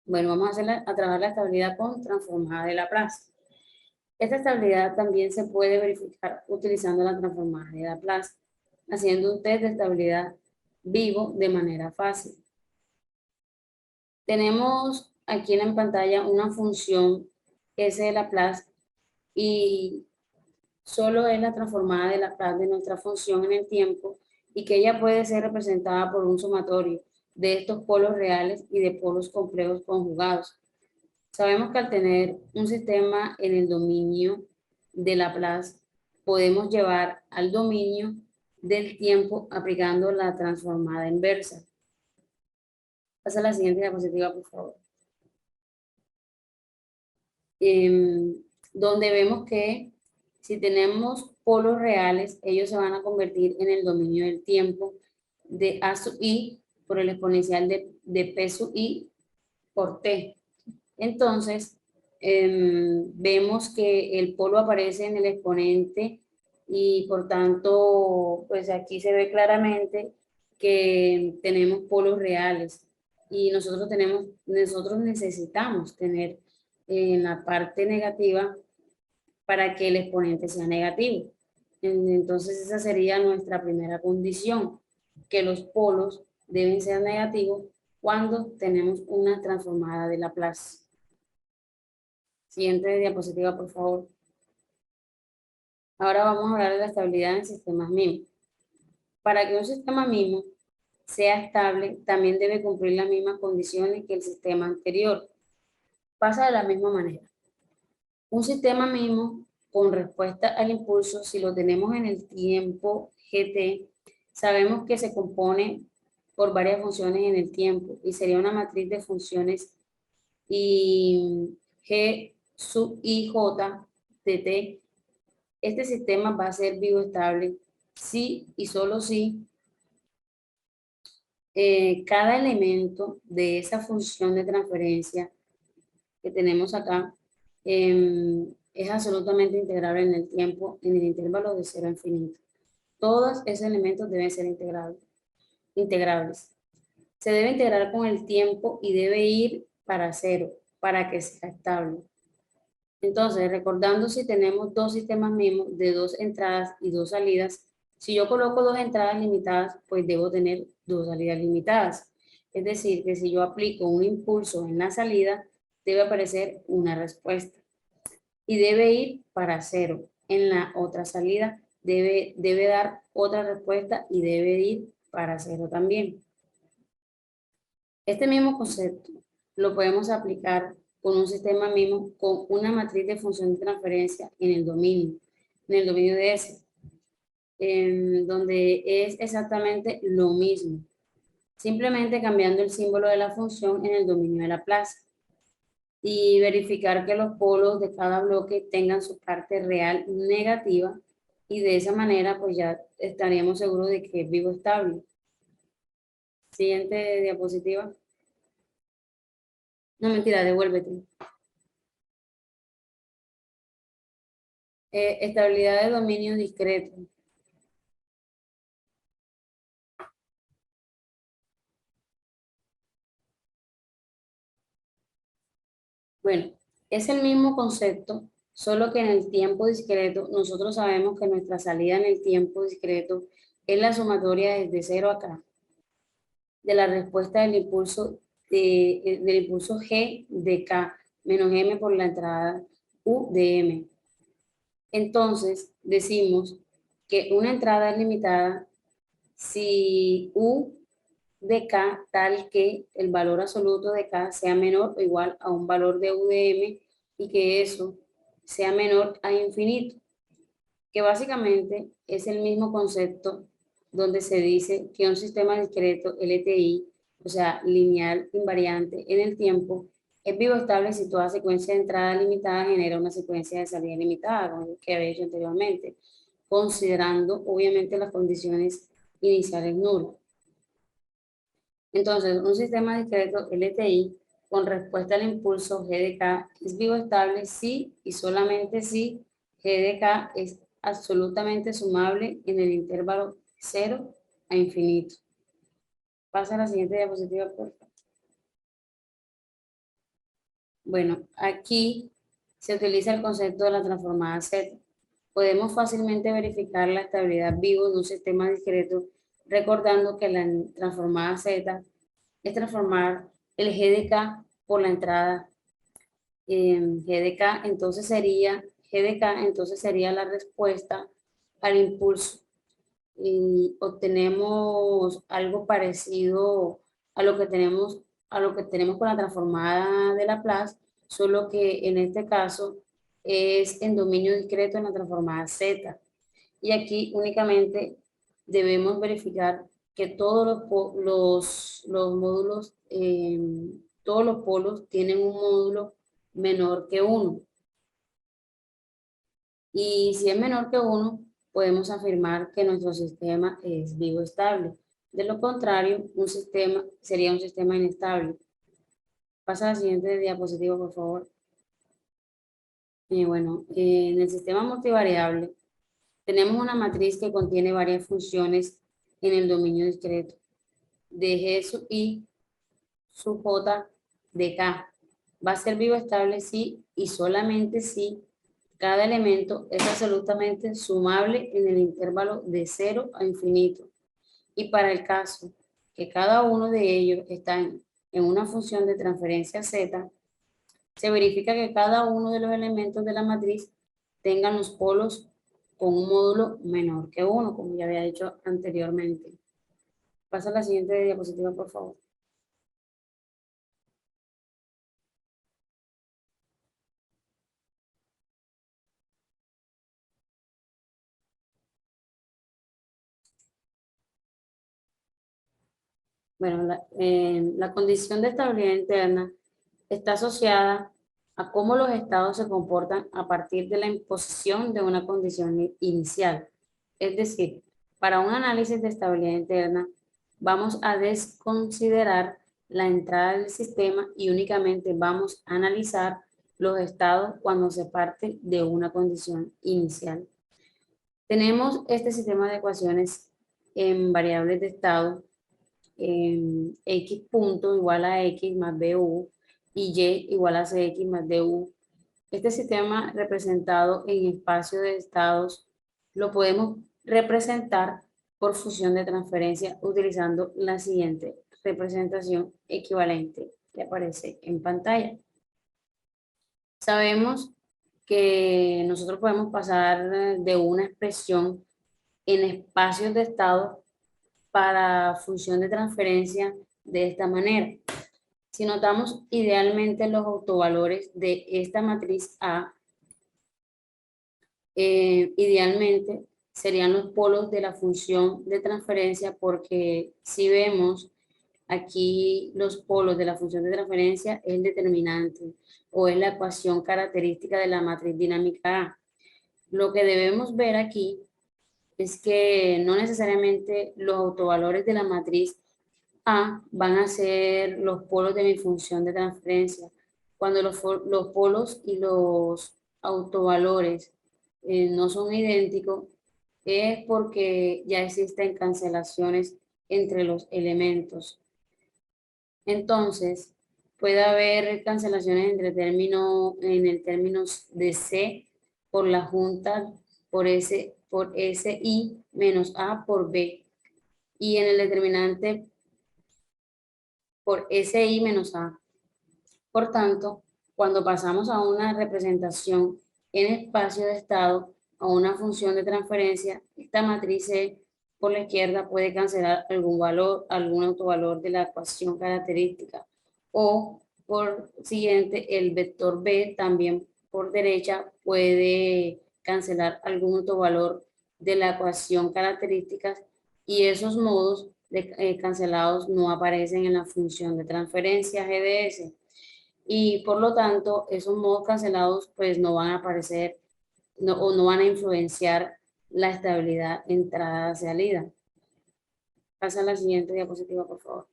Bueno, vamos a trabajar la estabilidad con transformada de Laplace. Esta estabilidad también se puede verificar utilizando la transformada de Laplace, haciendo un test de estabilidad vivo de manera fácil. Tenemos aquí en la pantalla una función S de Laplace y solo es la transformada de Laplace de nuestra función en el tiempo y que ella puede ser representada por un sumatorio de estos polos reales y de polos complejos conjugados. Sabemos que al tener un sistema en el dominio de Laplace, podemos llevar al dominio del tiempo aplicando la transformada inversa. Pasa a la siguiente diapositiva, por favor. Donde vemos que si tenemos polos reales, ellos se van a convertir en el dominio del tiempo de A sub i por el exponencial de P sub i por T. Entonces, vemos que el polo aparece en el exponente y por tanto, pues aquí se ve claramente que tenemos polos reales y nosotros necesitamos tener en la parte negativa para que el exponente sea negativo. Entonces esa sería nuestra primera condición, que los polos deben ser negativos cuando tenemos una transformada de Laplace. Siguiente diapositiva, por favor. Ahora vamos a hablar de la estabilidad en sistemas mismos. Para que un sistema mismo sea estable, también debe cumplir las mismas condiciones que el sistema anterior. Pasa de la misma manera. Un sistema mismo con respuesta al impulso, si lo tenemos en el tiempo gt, sabemos que se compone por varias funciones en el tiempo y sería una matriz de funciones y g sub i j de t. Este sistema va a ser vivo estable si y solo si cada elemento de esa función de transferencia que tenemos acá es absolutamente integrable en el tiempo, en el intervalo de 0 a infinito. Todos esos elementos deben ser integrables. Se debe integrar con el tiempo y debe ir para 0 para que sea estable. Entonces, recordando si tenemos dos sistemas mismos de 2 entradas y 2 salidas, si yo coloco 2 entradas limitadas, pues debo tener 2 salidas limitadas. Es decir, que si yo aplico un impulso en la salida, debe aparecer una respuesta y debe ir para 0. En la otra salida debe dar otra respuesta y debe ir para 0 también. Este mismo concepto lo podemos aplicar con un sistema mismo con una matriz de función de transferencia en el dominio de S, donde es exactamente lo mismo, simplemente cambiando el símbolo de la función en el dominio de Laplace y verificar que los polos de cada bloque tengan su parte real negativa y de esa manera pues ya estaríamos seguros de que es vivo estable. Siguiente diapositiva. No, mentira, devuélvete. Estabilidad de dominio discreto. Bueno, es el mismo concepto, solo que en el tiempo discreto nosotros sabemos que nuestra salida en el tiempo discreto es la sumatoria desde 0 a k de la respuesta del impulso G de K menos M por la entrada U de M. Entonces, decimos que una entrada es limitada si U de K tal que el valor absoluto de K sea menor o igual a un valor de U de M y que eso sea menor a infinito, que básicamente es el mismo concepto donde se dice que un sistema discreto LTI, o sea, lineal invariante en el tiempo, es vivo estable si toda secuencia de entrada limitada genera una secuencia de salida limitada, como que había hecho anteriormente, considerando obviamente las condiciones iniciales nulas. Entonces, un sistema discreto LTI con respuesta al impulso G de K es vivo estable si y solamente si G de K es absolutamente sumable en el intervalo 0 a infinito. Pasa a la siguiente diapositiva, por favor. Bueno, aquí se utiliza el concepto de la transformada Z. Podemos fácilmente verificar la estabilidad vivo de un sistema discreto recordando que la transformada Z es transformar el G de K por la entrada G de K, entonces sería la respuesta al impulso. Y obtenemos algo parecido a lo que tenemos con la transformada de Laplace, solo que en este caso es en dominio discreto en la transformada Z. Y aquí únicamente debemos verificar que todos los módulos, todos los polos tienen un módulo menor que 1. Y si es menor que 1, podemos afirmar que nuestro sistema es vivo estable. De lo contrario, sería un sistema inestable. Pasa a la siguiente diapositiva, por favor. Bueno, en el sistema multivariable tenemos una matriz que contiene varias funciones en el dominio discreto de G sub I sub J de K. Va a ser vivo estable si y solamente si cada elemento es absolutamente sumable en el intervalo de 0 a infinito. Y para el caso que cada uno de ellos está en una función de transferencia z, se verifica que cada uno de los elementos de la matriz tengan los polos con un módulo menor que 1, como ya había dicho anteriormente. Pasa a la siguiente diapositiva, por favor. Bueno, la condición de estabilidad interna está asociada a cómo los estados se comportan a partir de la imposición de una condición inicial. Es decir, para un análisis de estabilidad interna, vamos a desconsiderar la entrada del sistema y únicamente vamos a analizar los estados cuando se parte de una condición inicial. Tenemos este sistema de ecuaciones en variables de estado, en x punto igual a x más bu y y igual a cx más du. Este sistema representado en espacio de estados lo podemos representar por función de transferencia utilizando la siguiente representación equivalente que aparece en pantalla. Sabemos que nosotros podemos pasar de una expresión en espacios de estado para función de transferencia de esta manera. Si notamos idealmente los autovalores de esta matriz A, idealmente serían los polos de la función de transferencia, porque si vemos aquí los polos de la función de transferencia es el determinante o es la ecuación característica de la matriz dinámica A. Lo que debemos ver aquí es que no necesariamente los autovalores de la matriz A van a ser los polos de mi función de transferencia. Cuando los polos y los autovalores no son idénticos, es porque ya existen cancelaciones entre los elementos. Entonces, puede haber cancelaciones entre en el término de C por la junta por SI menos A por B. Y en el determinante por SI menos A. Por tanto, cuando pasamos a una representación en espacio de estado a una función de transferencia, esta matriz C por la izquierda puede cancelar algún valor, algún autovalor de la ecuación característica. O por siguiente, el vector B también por derecha puede cancelar algún autovalor de la ecuación característica, y esos modos cancelados no aparecen en la función de transferencia GDS, y por lo tanto esos modos cancelados pues no van a aparecer o no van a influenciar la estabilidad entrada-salida. Pasa a la siguiente diapositiva, por favor.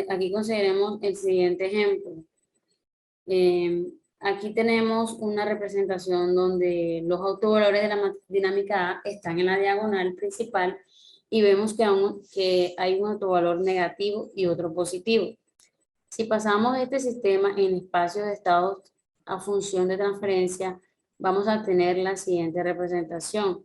Aquí consideremos el siguiente ejemplo. Aquí tenemos una representación donde los autovalores de la dinámica A están en la diagonal principal y vemos que hay un autovalor negativo y otro positivo. Si pasamos este sistema en espacios de estados a función de transferencia, vamos a tener la siguiente representación,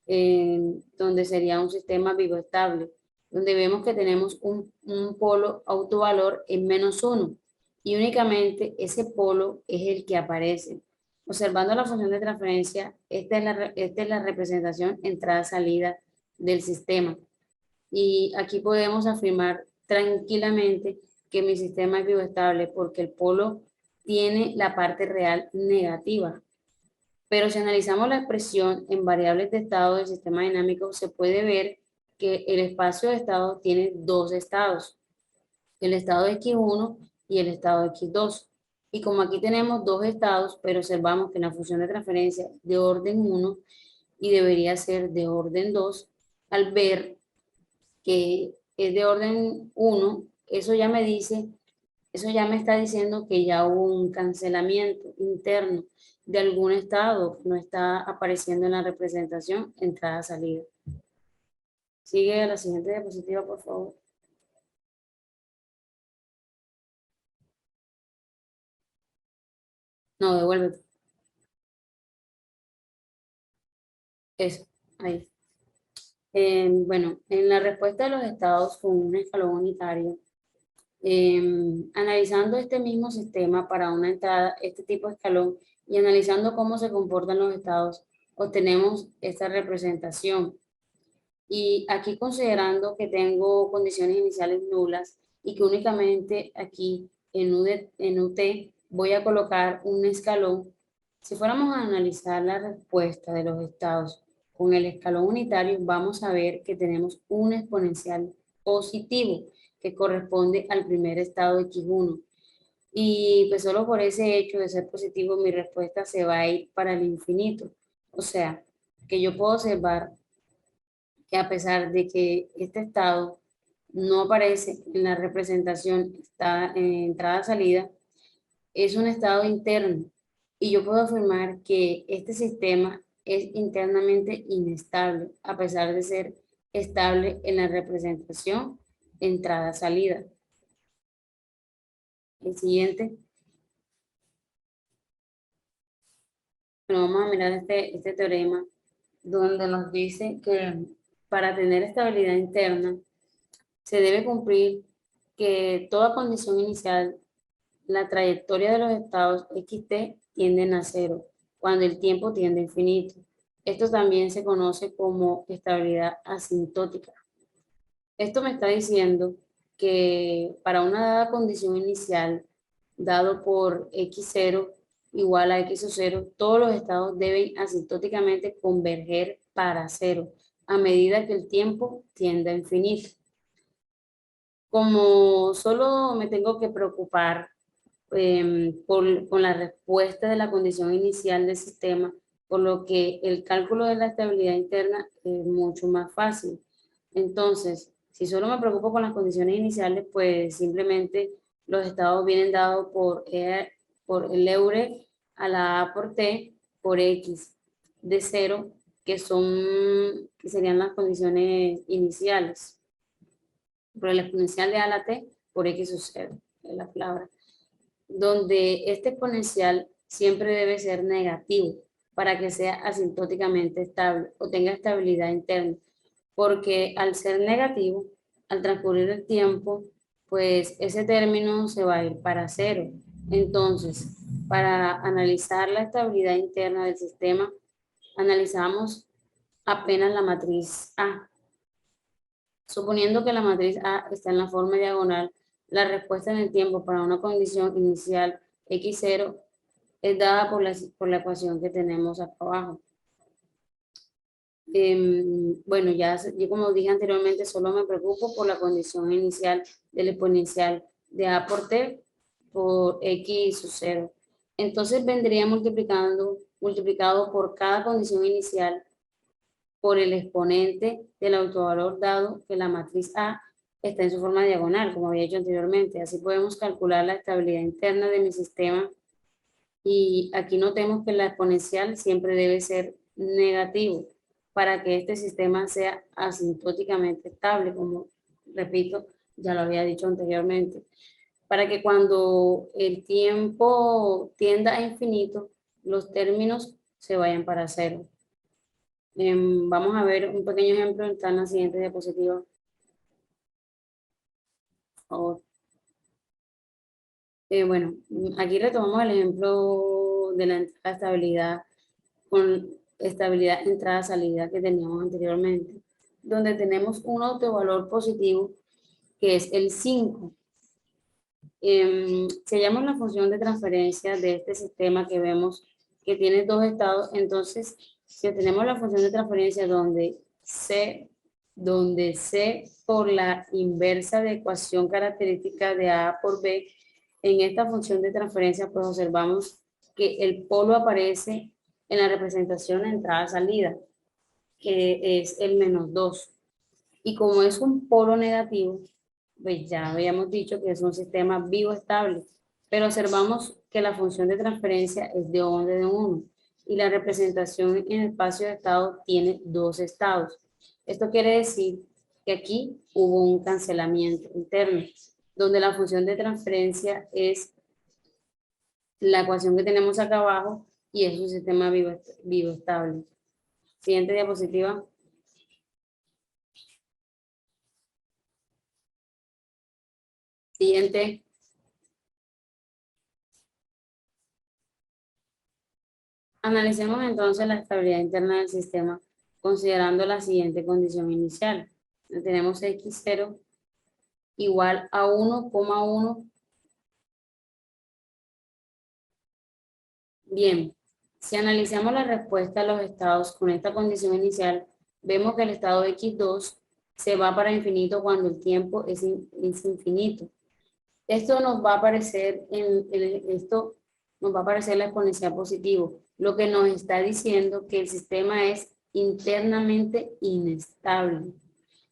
donde sería un sistema vivo estable, donde vemos que tenemos un polo autovalor en -1 y únicamente ese polo es el que aparece. Observando la función de transferencia, esta es la representación entrada-salida del sistema. Y aquí podemos afirmar tranquilamente que mi sistema es bioestable porque el polo tiene la parte real negativa. Pero si analizamos la expresión en variables de estado del sistema dinámico, se puede ver que el espacio de estado tiene dos estados, el estado X1 y el estado X2. Y como aquí tenemos dos estados, pero observamos que la función de transferencia es de orden 1 y debería ser de orden 2, al ver que es de orden 1, eso ya me está diciendo que ya hubo un cancelamiento interno de algún estado, no está apareciendo en la representación entrada-salida. Sigue a la siguiente diapositiva, por favor. No, devuélvete. Eso, ahí. Bueno, en la respuesta de los estados con un escalón unitario, analizando este mismo sistema para una entrada, este tipo de escalón, y analizando cómo se comportan los estados, obtenemos esta representación. Y aquí considerando que tengo condiciones iniciales nulas y que únicamente aquí en UT voy a colocar un escalón, si fuéramos a analizar la respuesta de los estados con el escalón unitario, vamos a ver que tenemos un exponencial positivo que corresponde al primer estado X1. Y pues solo por ese hecho de ser positivo, mi respuesta se va a ir para el infinito. O sea, que yo puedo observar que a pesar de que este estado no aparece en la representación está en entrada-salida, es un estado interno y yo puedo afirmar que este sistema es internamente inestable a pesar de ser estable en la representación entrada-salida. El siguiente. Bueno, vamos a mirar este teorema donde nos dice que para tener estabilidad interna se debe cumplir que toda condición inicial, la trayectoria de los estados xt tienden a cero, cuando el tiempo tiende a infinito. Esto también se conoce como estabilidad asintótica. Esto me está diciendo que para una dada condición inicial, dado por x0 igual a x0, todos los estados deben asintóticamente converger para cero, a medida que el tiempo tiende a infinito. Como solo me tengo que preocupar con la respuesta de la condición inicial del sistema, por lo que el cálculo de la estabilidad interna es mucho más fácil. Entonces, si solo me preocupo con las condiciones iniciales, pues simplemente los estados vienen dados por el Eure a la A por T por X de 0, que serían las condiciones iniciales. Por el exponencial de A a la T por X sub 0, es la palabra. Donde este exponencial siempre debe ser negativo para que sea asintóticamente estable o tenga estabilidad interna, porque al ser negativo, al transcurrir el tiempo, pues ese término se va a ir para cero. Entonces, para analizar la estabilidad interna del sistema, analizamos apenas la matriz A. Suponiendo que la matriz A está en la forma diagonal, la respuesta en el tiempo para una condición inicial x0 es dada por la ecuación que tenemos acá abajo. Bueno, yo como dije anteriormente, solo me preocupo por la condición inicial del exponencial de A por T por X sub 0. Entonces vendría multiplicado por cada condición inicial por el exponente del autovalor dado que la matriz A está en su forma diagonal, como había hecho anteriormente. Así podemos calcular la estabilidad interna de mi sistema y aquí notemos que la exponencial siempre debe ser negativo para que este sistema sea asintóticamente estable, como repito, ya lo había dicho anteriormente, para que cuando el tiempo tienda a infinito, los términos se vayan para cero. Vamos a ver un pequeño ejemplo, está en la siguiente diapositiva. Por favor. Bueno, aquí retomamos el ejemplo de la estabilidad con estabilidad entrada-salida que teníamos anteriormente, donde tenemos un autovalor positivo que es el 5. Si hallamos la función de transferencia de este sistema que vemos que tiene dos estados, entonces si tenemos la función de transferencia donde C por la inversa de ecuación característica de A por B, en esta función de transferencia pues observamos que el polo aparece en la representación entrada-salida, que es el -2. Y como es un polo negativo, pues ya habíamos dicho que es un sistema vivo estable, pero observamos que la función de transferencia es de orden de 1 y la representación en el espacio de estado tiene dos estados. Esto quiere decir que aquí hubo un cancelamiento interno, donde la función de transferencia es la ecuación que tenemos acá abajo y es un sistema vivo estable. Siguiente diapositiva. Siguiente. Analicemos entonces la estabilidad interna del sistema considerando la siguiente condición inicial. Tenemos x0 igual a 1,1. Bien, si analizamos la respuesta a los estados con esta condición inicial, vemos que el estado x2 se va para infinito cuando el tiempo es infinito. Esto nos va a aparecer la exponencial positivo, lo que nos está diciendo que el sistema es internamente inestable.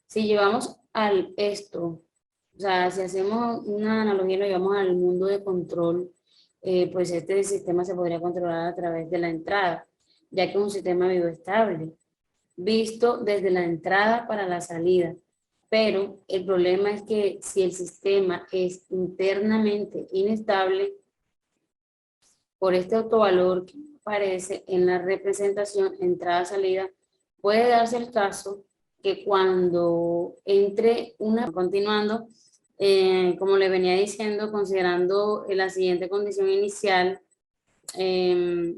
Si llevamos esto, o sea, si hacemos una analogía y lo llevamos al mundo de control, pues este sistema se podría controlar a través de la entrada, ya que es un sistema bioestable, visto desde la entrada para la salida. Pero el problema es que si el sistema es internamente inestable, por este autovalor que aparece en la representación entrada-salida, puede darse el caso que cuando entre una, continuando, como le venía diciendo, considerando la siguiente condición inicial, que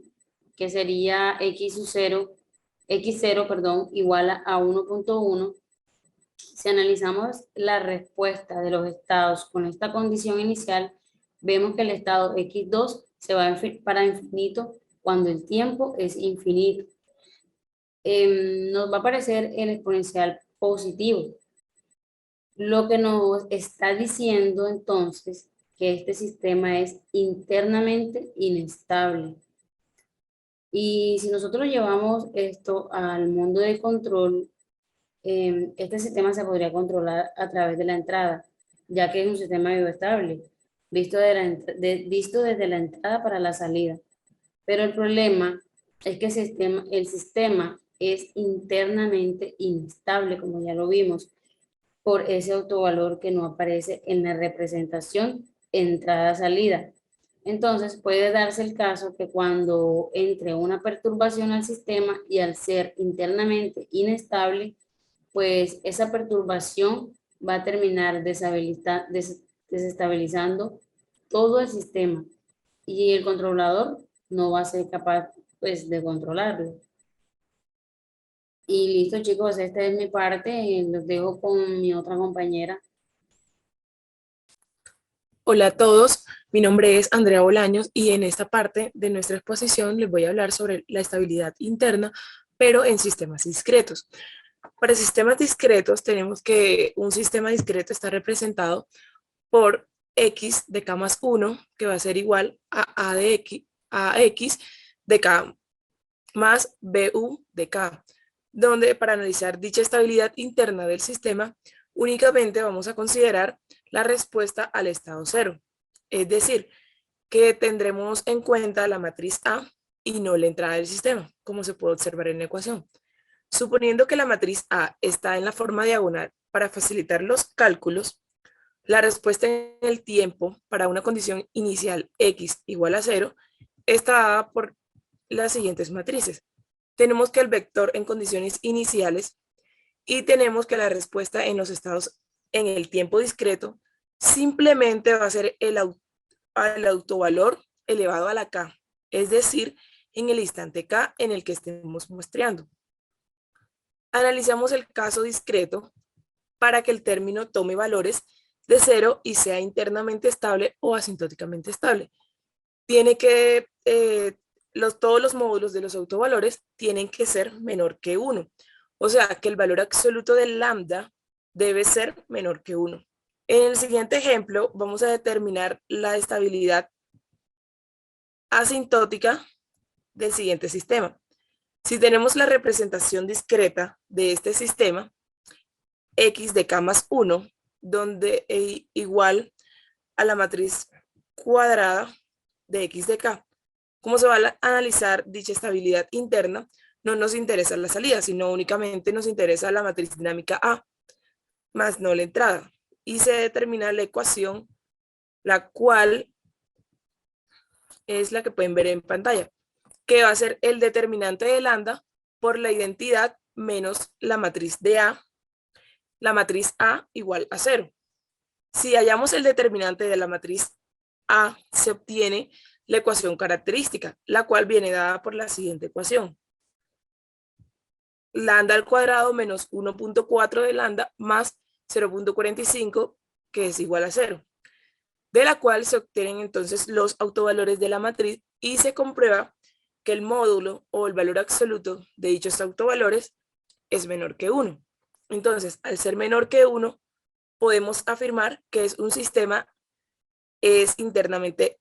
sería x0, perdón, igual a 1,1, si analizamos la respuesta de los estados con esta condición inicial, vemos que el estado x2 se va para infinito cuando el tiempo es infinito. Nos va a aparecer el exponencial positivo, lo que nos está diciendo entonces que este sistema es internamente inestable. Y si nosotros llevamos esto al mundo de control, este sistema se podría controlar a través de la entrada, ya que es un sistema bioestable, visto desde la entrada para la salida. Pero el problema es que el sistema es internamente inestable, como ya lo vimos, por ese autovalor que no aparece en la representación entrada-salida. Entonces puede darse el caso que cuando entre una perturbación al sistema y al ser internamente inestable, pues esa perturbación va a terminar desestabilizando todo el sistema y el controlador no va a ser capaz pues de controlarlo. Y listo, chicos, esta es mi parte, los dejo con mi otra compañera. Hola a todos, mi nombre es Andrea Bolaños y en esta parte de nuestra exposición les voy a hablar sobre la estabilidad interna, pero en sistemas discretos. Para sistemas discretos tenemos que un sistema discreto está representado por x de k más 1, que va a ser igual a x de k más bu de k, donde para analizar dicha estabilidad interna del sistema únicamente vamos a considerar la respuesta al estado cero, es decir, que tendremos en cuenta la matriz A y no la entrada del sistema, como se puede observar en la ecuación. Suponiendo que la matriz A está en la forma diagonal para facilitar los cálculos, la respuesta en el tiempo para una condición inicial x igual a 0 está dada por las siguientes matrices. Tenemos que el vector en condiciones iniciales y tenemos que la respuesta en los estados en el tiempo discreto simplemente va a ser el autovalor elevado a la k, es decir, en el instante k en el que estemos muestreando. Analizamos el caso discreto para que el término tome valores de 0 y sea internamente estable o asintóticamente estable. Tiene que, todos los módulos de los autovalores tienen que ser menor que 1. O sea, que el valor absoluto del lambda debe ser menor que 1. En el siguiente ejemplo, vamos a determinar la estabilidad asintótica del siguiente sistema. Si tenemos la representación discreta de este sistema, x de k más 1, donde es igual a la matriz cuadrada de x de k. Como se va a analizar dicha estabilidad interna, no nos interesa la salida, sino únicamente nos interesa la matriz dinámica A. más no la entrada. Y se determina la ecuación, la cual es la que pueden ver en pantalla, que va a ser el determinante de lambda por la identidad menos la matriz de A, la matriz A igual a 0. Si hallamos el determinante de la matriz A, se obtiene la ecuación característica, la cual viene dada por la siguiente ecuación. Lambda al cuadrado menos 1.4 de lambda más 0.45, que es igual a 0, de la cual se obtienen entonces los autovalores de la matriz y se comprueba que el módulo o el valor absoluto de dichos autovalores es menor que 1. Entonces, al ser menor que 1, podemos afirmar que es un sistema internamente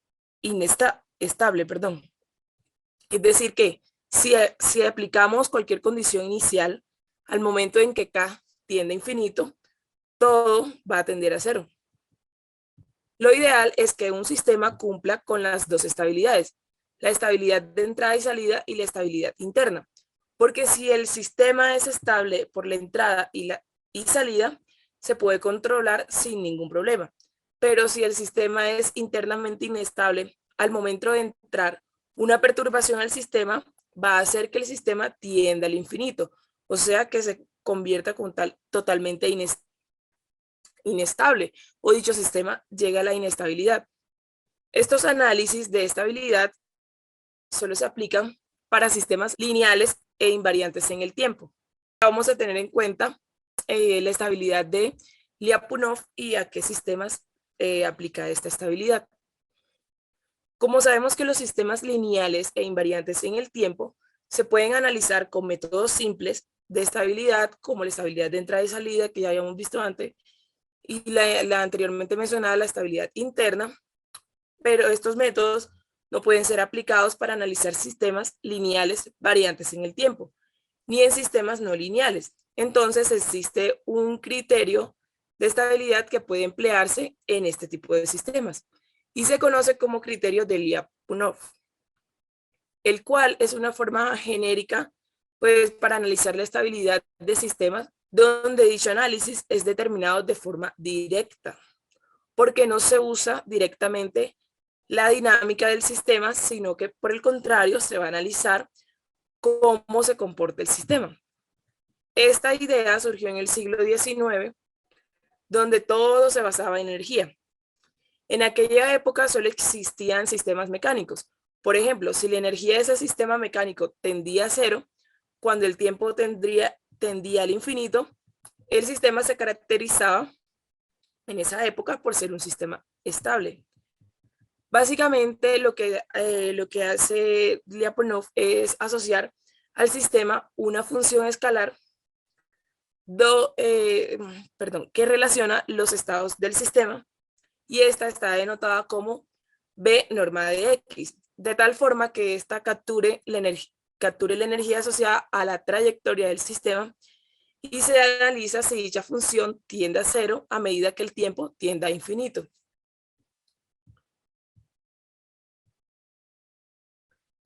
estable. Es decir que si aplicamos cualquier condición inicial, al momento en que K tiende a infinito, todo va a tender a 0. Lo ideal es que un sistema cumpla con las dos estabilidades, la estabilidad de entrada y salida y la estabilidad interna. Porque si el sistema es estable por la entrada y salida, se puede controlar sin ningún problema. Pero si el sistema es internamente inestable, al momento de entrar una perturbación al sistema, va a hacer que el sistema tienda al infinito, o sea que se convierta totalmente inestable, o dicho sistema llega a la inestabilidad. Estos análisis de estabilidad solo se aplican para sistemas lineales e invariantes en el tiempo. Vamos a tener en cuenta la estabilidad de Lyapunov y a qué sistemas aplica esta estabilidad. Como sabemos que los sistemas lineales e invariantes en el tiempo se pueden analizar con métodos simples de estabilidad, como la estabilidad de entrada y salida, que ya habíamos visto antes, y la anteriormente mencionada, la estabilidad interna, pero estos métodos no pueden ser aplicados para analizar sistemas lineales variantes en el tiempo, ni en sistemas no lineales. Entonces existe un criterio de estabilidad que puede emplearse en este tipo de sistemas y se conoce como criterio de Lyapunov, el cual es una forma genérica pues, para analizar la estabilidad de sistemas donde dicho análisis es determinado de forma directa, porque no se usa directamente la dinámica del sistema, sino que por el contrario se va a analizar cómo se comporta el sistema. Esta idea surgió en el siglo XIX, donde todo se basaba en energía. En aquella época solo existían sistemas mecánicos. Por ejemplo, si la energía de ese sistema mecánico tendía a 0, cuando el tiempo tendía al infinito, el sistema se caracterizaba en esa época por ser un sistema estable. Básicamente lo que hace Lyapunov es asociar al sistema una función escalar que relaciona los estados del sistema y esta está denotada como B norma de X, de tal forma que esta capture la energía asociada a la trayectoria del sistema y se analiza si dicha función tiende a 0 a medida que el tiempo tiende a infinito.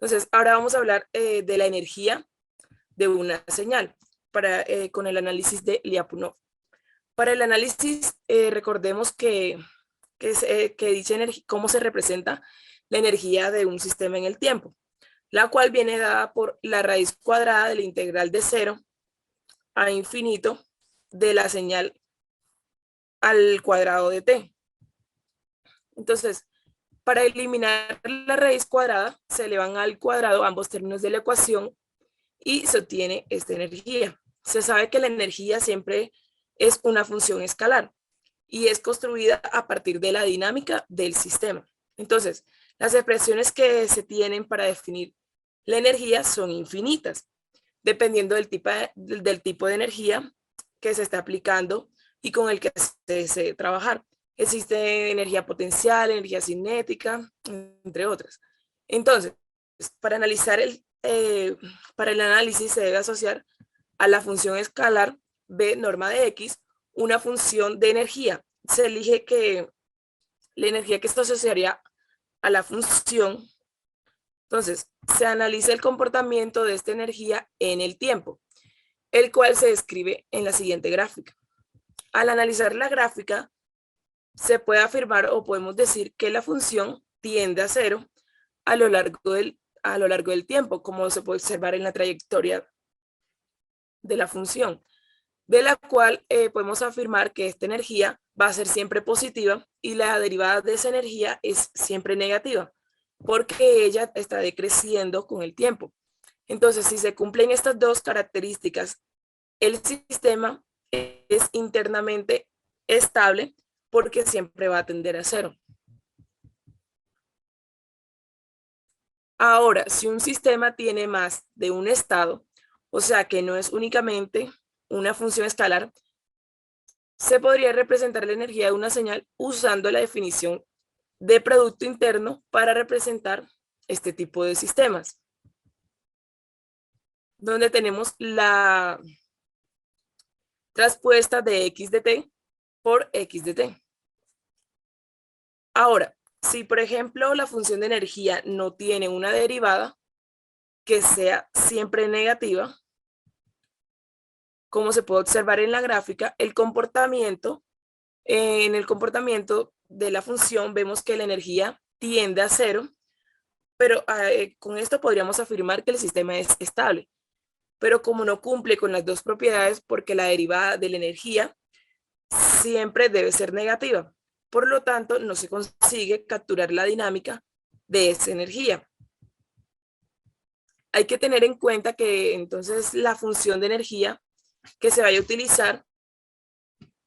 Entonces, ahora vamos a hablar de la energía de una señal con el análisis de Lyapunov. Para el análisis, recordemos que dicha energía, cómo se representa la energía de un sistema en el tiempo, la cual viene dada por la raíz cuadrada de la integral de 0 a infinito de la señal al cuadrado de t. Entonces, para eliminar la raíz cuadrada, se elevan al cuadrado ambos términos de la ecuación y se obtiene esta energía. Se sabe que la energía siempre es una función escalar y es construida a partir de la dinámica del sistema. Entonces, las expresiones que se tienen para definir la energía son infinitas, dependiendo del tipo de energía que se está aplicando y con el que se desee trabajar. Existe energía potencial, energía cinética, entre otras. Entonces, para el análisis se debe asociar a la función escalar B norma de X una función de energía. Se elige que la energía que esto asociaría a la función. Entonces, se analiza el comportamiento de esta energía en el tiempo, el cual se describe en la siguiente gráfica. Al analizar la gráfica, se puede afirmar o podemos decir que la función tiende a cero a lo largo del tiempo, como se puede observar en la trayectoria de la función, de la cual podemos afirmar que esta energía va a ser siempre positiva y la derivada de esa energía es siempre negativa, porque ella está decreciendo con el tiempo. Entonces, si se cumplen estas dos características, el sistema es internamente estable porque siempre va a tender a cero. Ahora, si un sistema tiene más de un estado, o sea que no es únicamente una función escalar, se podría representar la energía de una señal usando la definición de producto interno para representar este tipo de sistemas, donde tenemos la traspuesta de x de t por x de t. Ahora, si por ejemplo la función de energía no tiene una derivada que sea siempre negativa, como se puede observar en la gráfica, en el comportamiento de la función vemos que la energía tiende a cero, pero con esto podríamos afirmar que el sistema es estable. Pero como no cumple con las dos propiedades, porque la derivada de la energía siempre debe ser negativa, por lo tanto no se consigue capturar la dinámica de esa energía. Hay que tener en cuenta que entonces la función de energía que se vaya a utilizar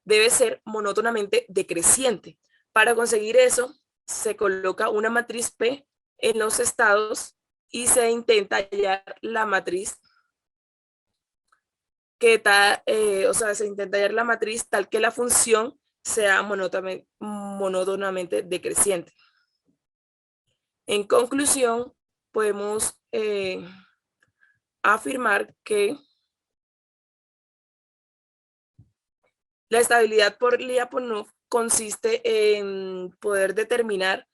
debe ser monótonamente decreciente. Para conseguir eso, se coloca una matriz P en los estados y se intenta hallar la matriz se intenta hallar la matriz tal que la función sea monótonamente decreciente. En conclusión, podemos afirmar que la estabilidad por Lyapunov consiste en poder determinar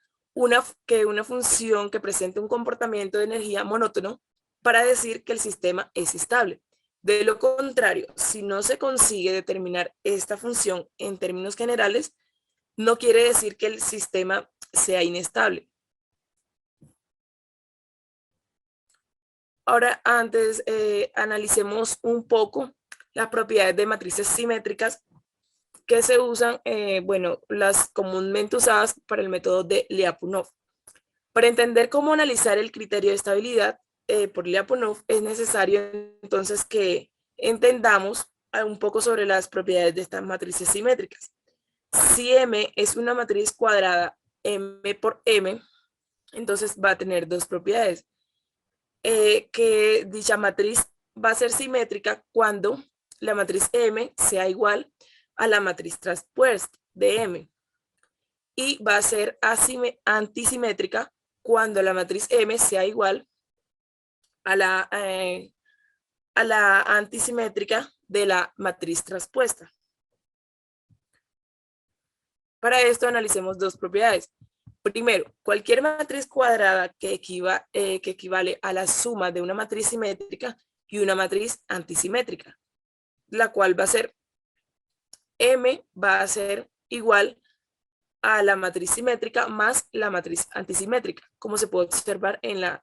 que una función que presente un comportamiento de energía monótono para decir que el sistema es estable. De lo contrario, si no se consigue determinar esta función en términos generales, no quiere decir que el sistema sea inestable. Ahora, antes analicemos un poco las propiedades de matrices simétricas que se usan, las comúnmente usadas para el método de Lyapunov. Para entender cómo analizar el criterio de estabilidad por Lyapunov, es necesario entonces que entendamos un poco sobre las propiedades de estas matrices simétricas. Si M es una matriz cuadrada M por M, entonces va a tener dos propiedades. Que dicha matriz va a ser simétrica cuando la matriz M sea igual a la matriz traspuesta de M, y va a ser antisimétrica cuando la matriz M sea igual a la antisimétrica de la matriz traspuesta. Para esto analicemos dos propiedades. Primero, cualquier matriz cuadrada que equivale a la suma de una matriz simétrica y una matriz antisimétrica, la cual va a ser M va a ser igual a la matriz simétrica más la matriz antisimétrica, como se puede observar en la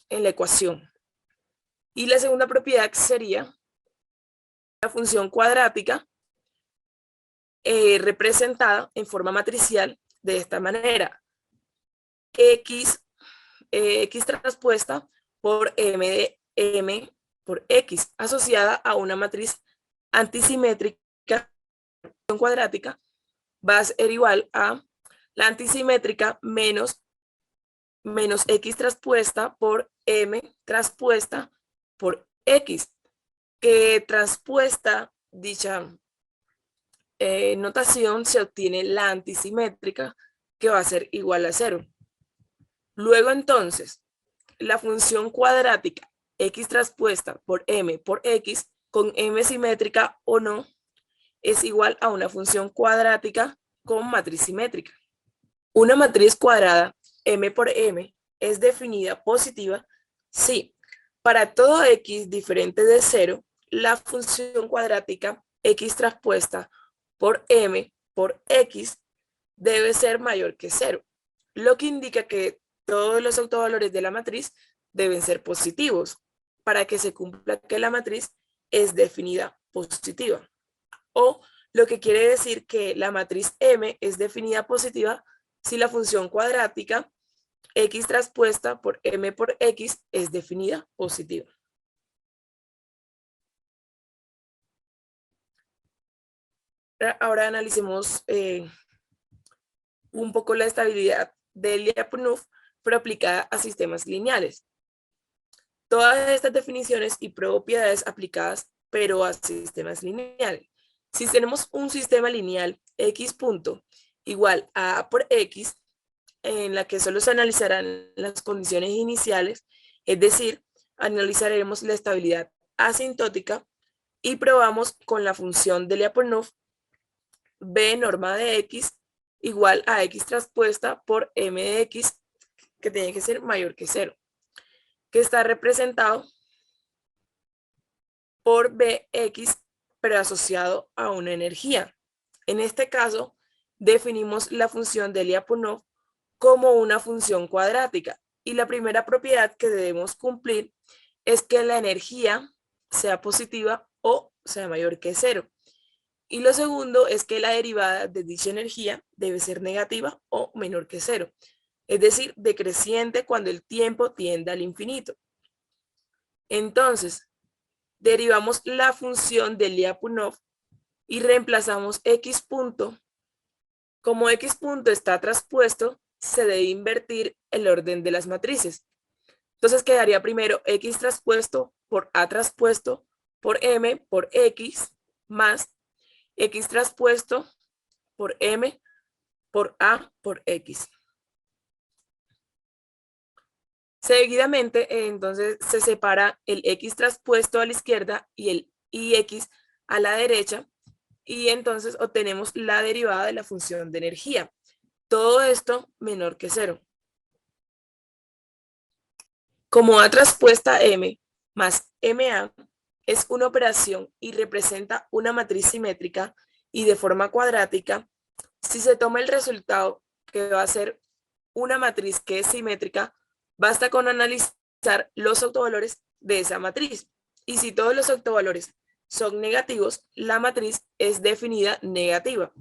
ecuación. Y la segunda propiedad sería la función cuadrática representada en forma matricial de esta manera: X traspuesta por M de M por X, asociada a una matriz antisimétrica cuadrática, va a ser igual a la antisimétrica menos X traspuesta por M traspuesta por X, que traspuesta dicha notación se obtiene la antisimétrica, que va a ser igual a 0. Luego entonces, la función cuadrática X traspuesta por M por X, con M simétrica o no, es igual a una función cuadrática con matriz simétrica. Una matriz cuadrada M por M es definida positiva si para todo X diferente de 0, la función cuadrática X traspuesta por M por X debe ser mayor que 0, lo que indica que todos los autovalores de la matriz deben ser positivos para que se cumpla que la matriz es definida positiva. O lo que quiere decir que la matriz M es definida positiva si la función cuadrática X traspuesta por M por X es definida positiva. Ahora analicemos un poco la estabilidad de Lyapunov, pero aplicada a sistemas lineales. Todas estas definiciones y propiedades aplicadas, pero a sistemas lineales. Si tenemos un sistema lineal X punto igual a A por X, en la que solo se analizarán las condiciones iniciales, es decir, analizaremos la estabilidad asintótica y probamos con la función de Lyapunov B norma de X igual a X traspuesta por M de X, que tiene que ser mayor que 0, que está representado por Bx, pero asociado a una energía. En este caso, definimos la función de Lyapunov como una función cuadrática, y la primera propiedad que debemos cumplir es que la energía sea positiva o sea mayor que 0. Y lo segundo es que la derivada de dicha energía debe ser negativa o menor que 0, es decir, decreciente cuando el tiempo tienda al infinito. Entonces, derivamos la función de Lyapunov y reemplazamos X punto. Como X punto está traspuesto, se debe invertir el orden de las matrices. Entonces quedaría primero X traspuesto por A traspuesto por M por X más X traspuesto por M por A por X. Seguidamente, entonces se separa el X traspuesto a la izquierda y el IX a la derecha, y entonces obtenemos la derivada de la función de energía. Todo esto menor que 0. Como A traspuesta M más MA es una operación y representa una matriz simétrica y de forma cuadrática, si se toma el resultado que va a ser una matriz que es simétrica, basta con analizar los autovalores de esa matriz. Y si todos los autovalores son negativos, la matriz es definida negativa,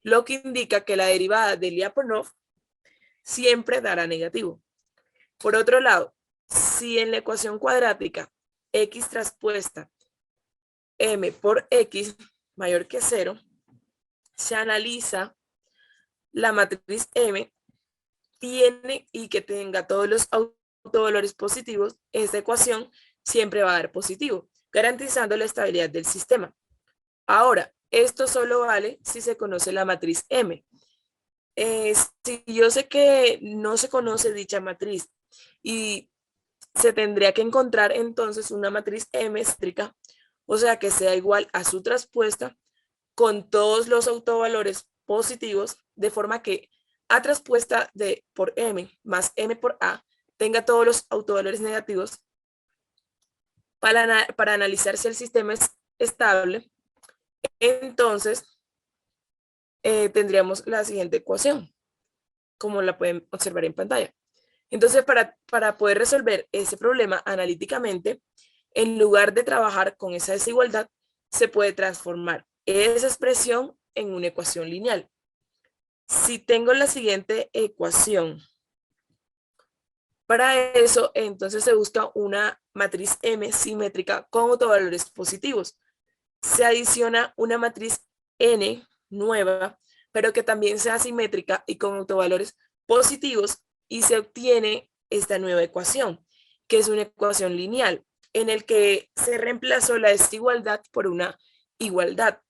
lo que indica que la derivada de Lyapunov siempre dará negativo. Por otro lado, si en la ecuación cuadrática X traspuesta M por X mayor que 0, se analiza la matriz M tiene y que tenga todos los autovalores positivos, esta ecuación siempre va a dar positivo, garantizando la estabilidad del sistema. Ahora, esto solo vale si se conoce la matriz M. Si yo sé que no se conoce dicha matriz y se tendría que encontrar entonces una matriz M simétrica, o sea que sea igual a su traspuesta con todos los autovalores positivos, de forma que A traspuesta por M más M por A tenga todos los autovalores negativos para analizar si el sistema es estable. Entonces, tendríamos la siguiente ecuación, como la pueden observar en pantalla. Entonces, para poder resolver ese problema analíticamente, en lugar de trabajar con esa desigualdad, se puede transformar esa expresión en una ecuación lineal. Si tengo la siguiente ecuación, para eso entonces se busca una matriz M simétrica con autovalores positivos. Se adiciona una matriz N nueva, pero que también sea simétrica y con autovalores positivos, y se obtiene esta nueva ecuación, que es una ecuación lineal, en el que se reemplazó la desigualdad por una igualdad.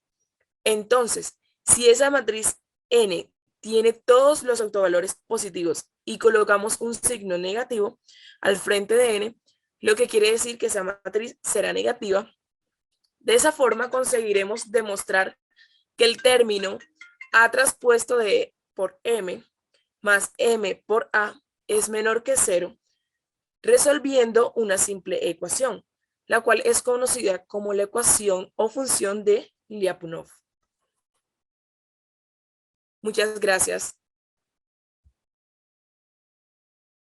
Entonces, si esa matriz N tiene todos los autovalores positivos y colocamos un signo negativo al frente de N, lo que quiere decir que esa matriz será negativa. De esa forma conseguiremos demostrar que el término A traspuesto de por M más M por A es menor que 0, resolviendo una simple ecuación, la cual es conocida como la ecuación o función de Lyapunov. Muchas gracias.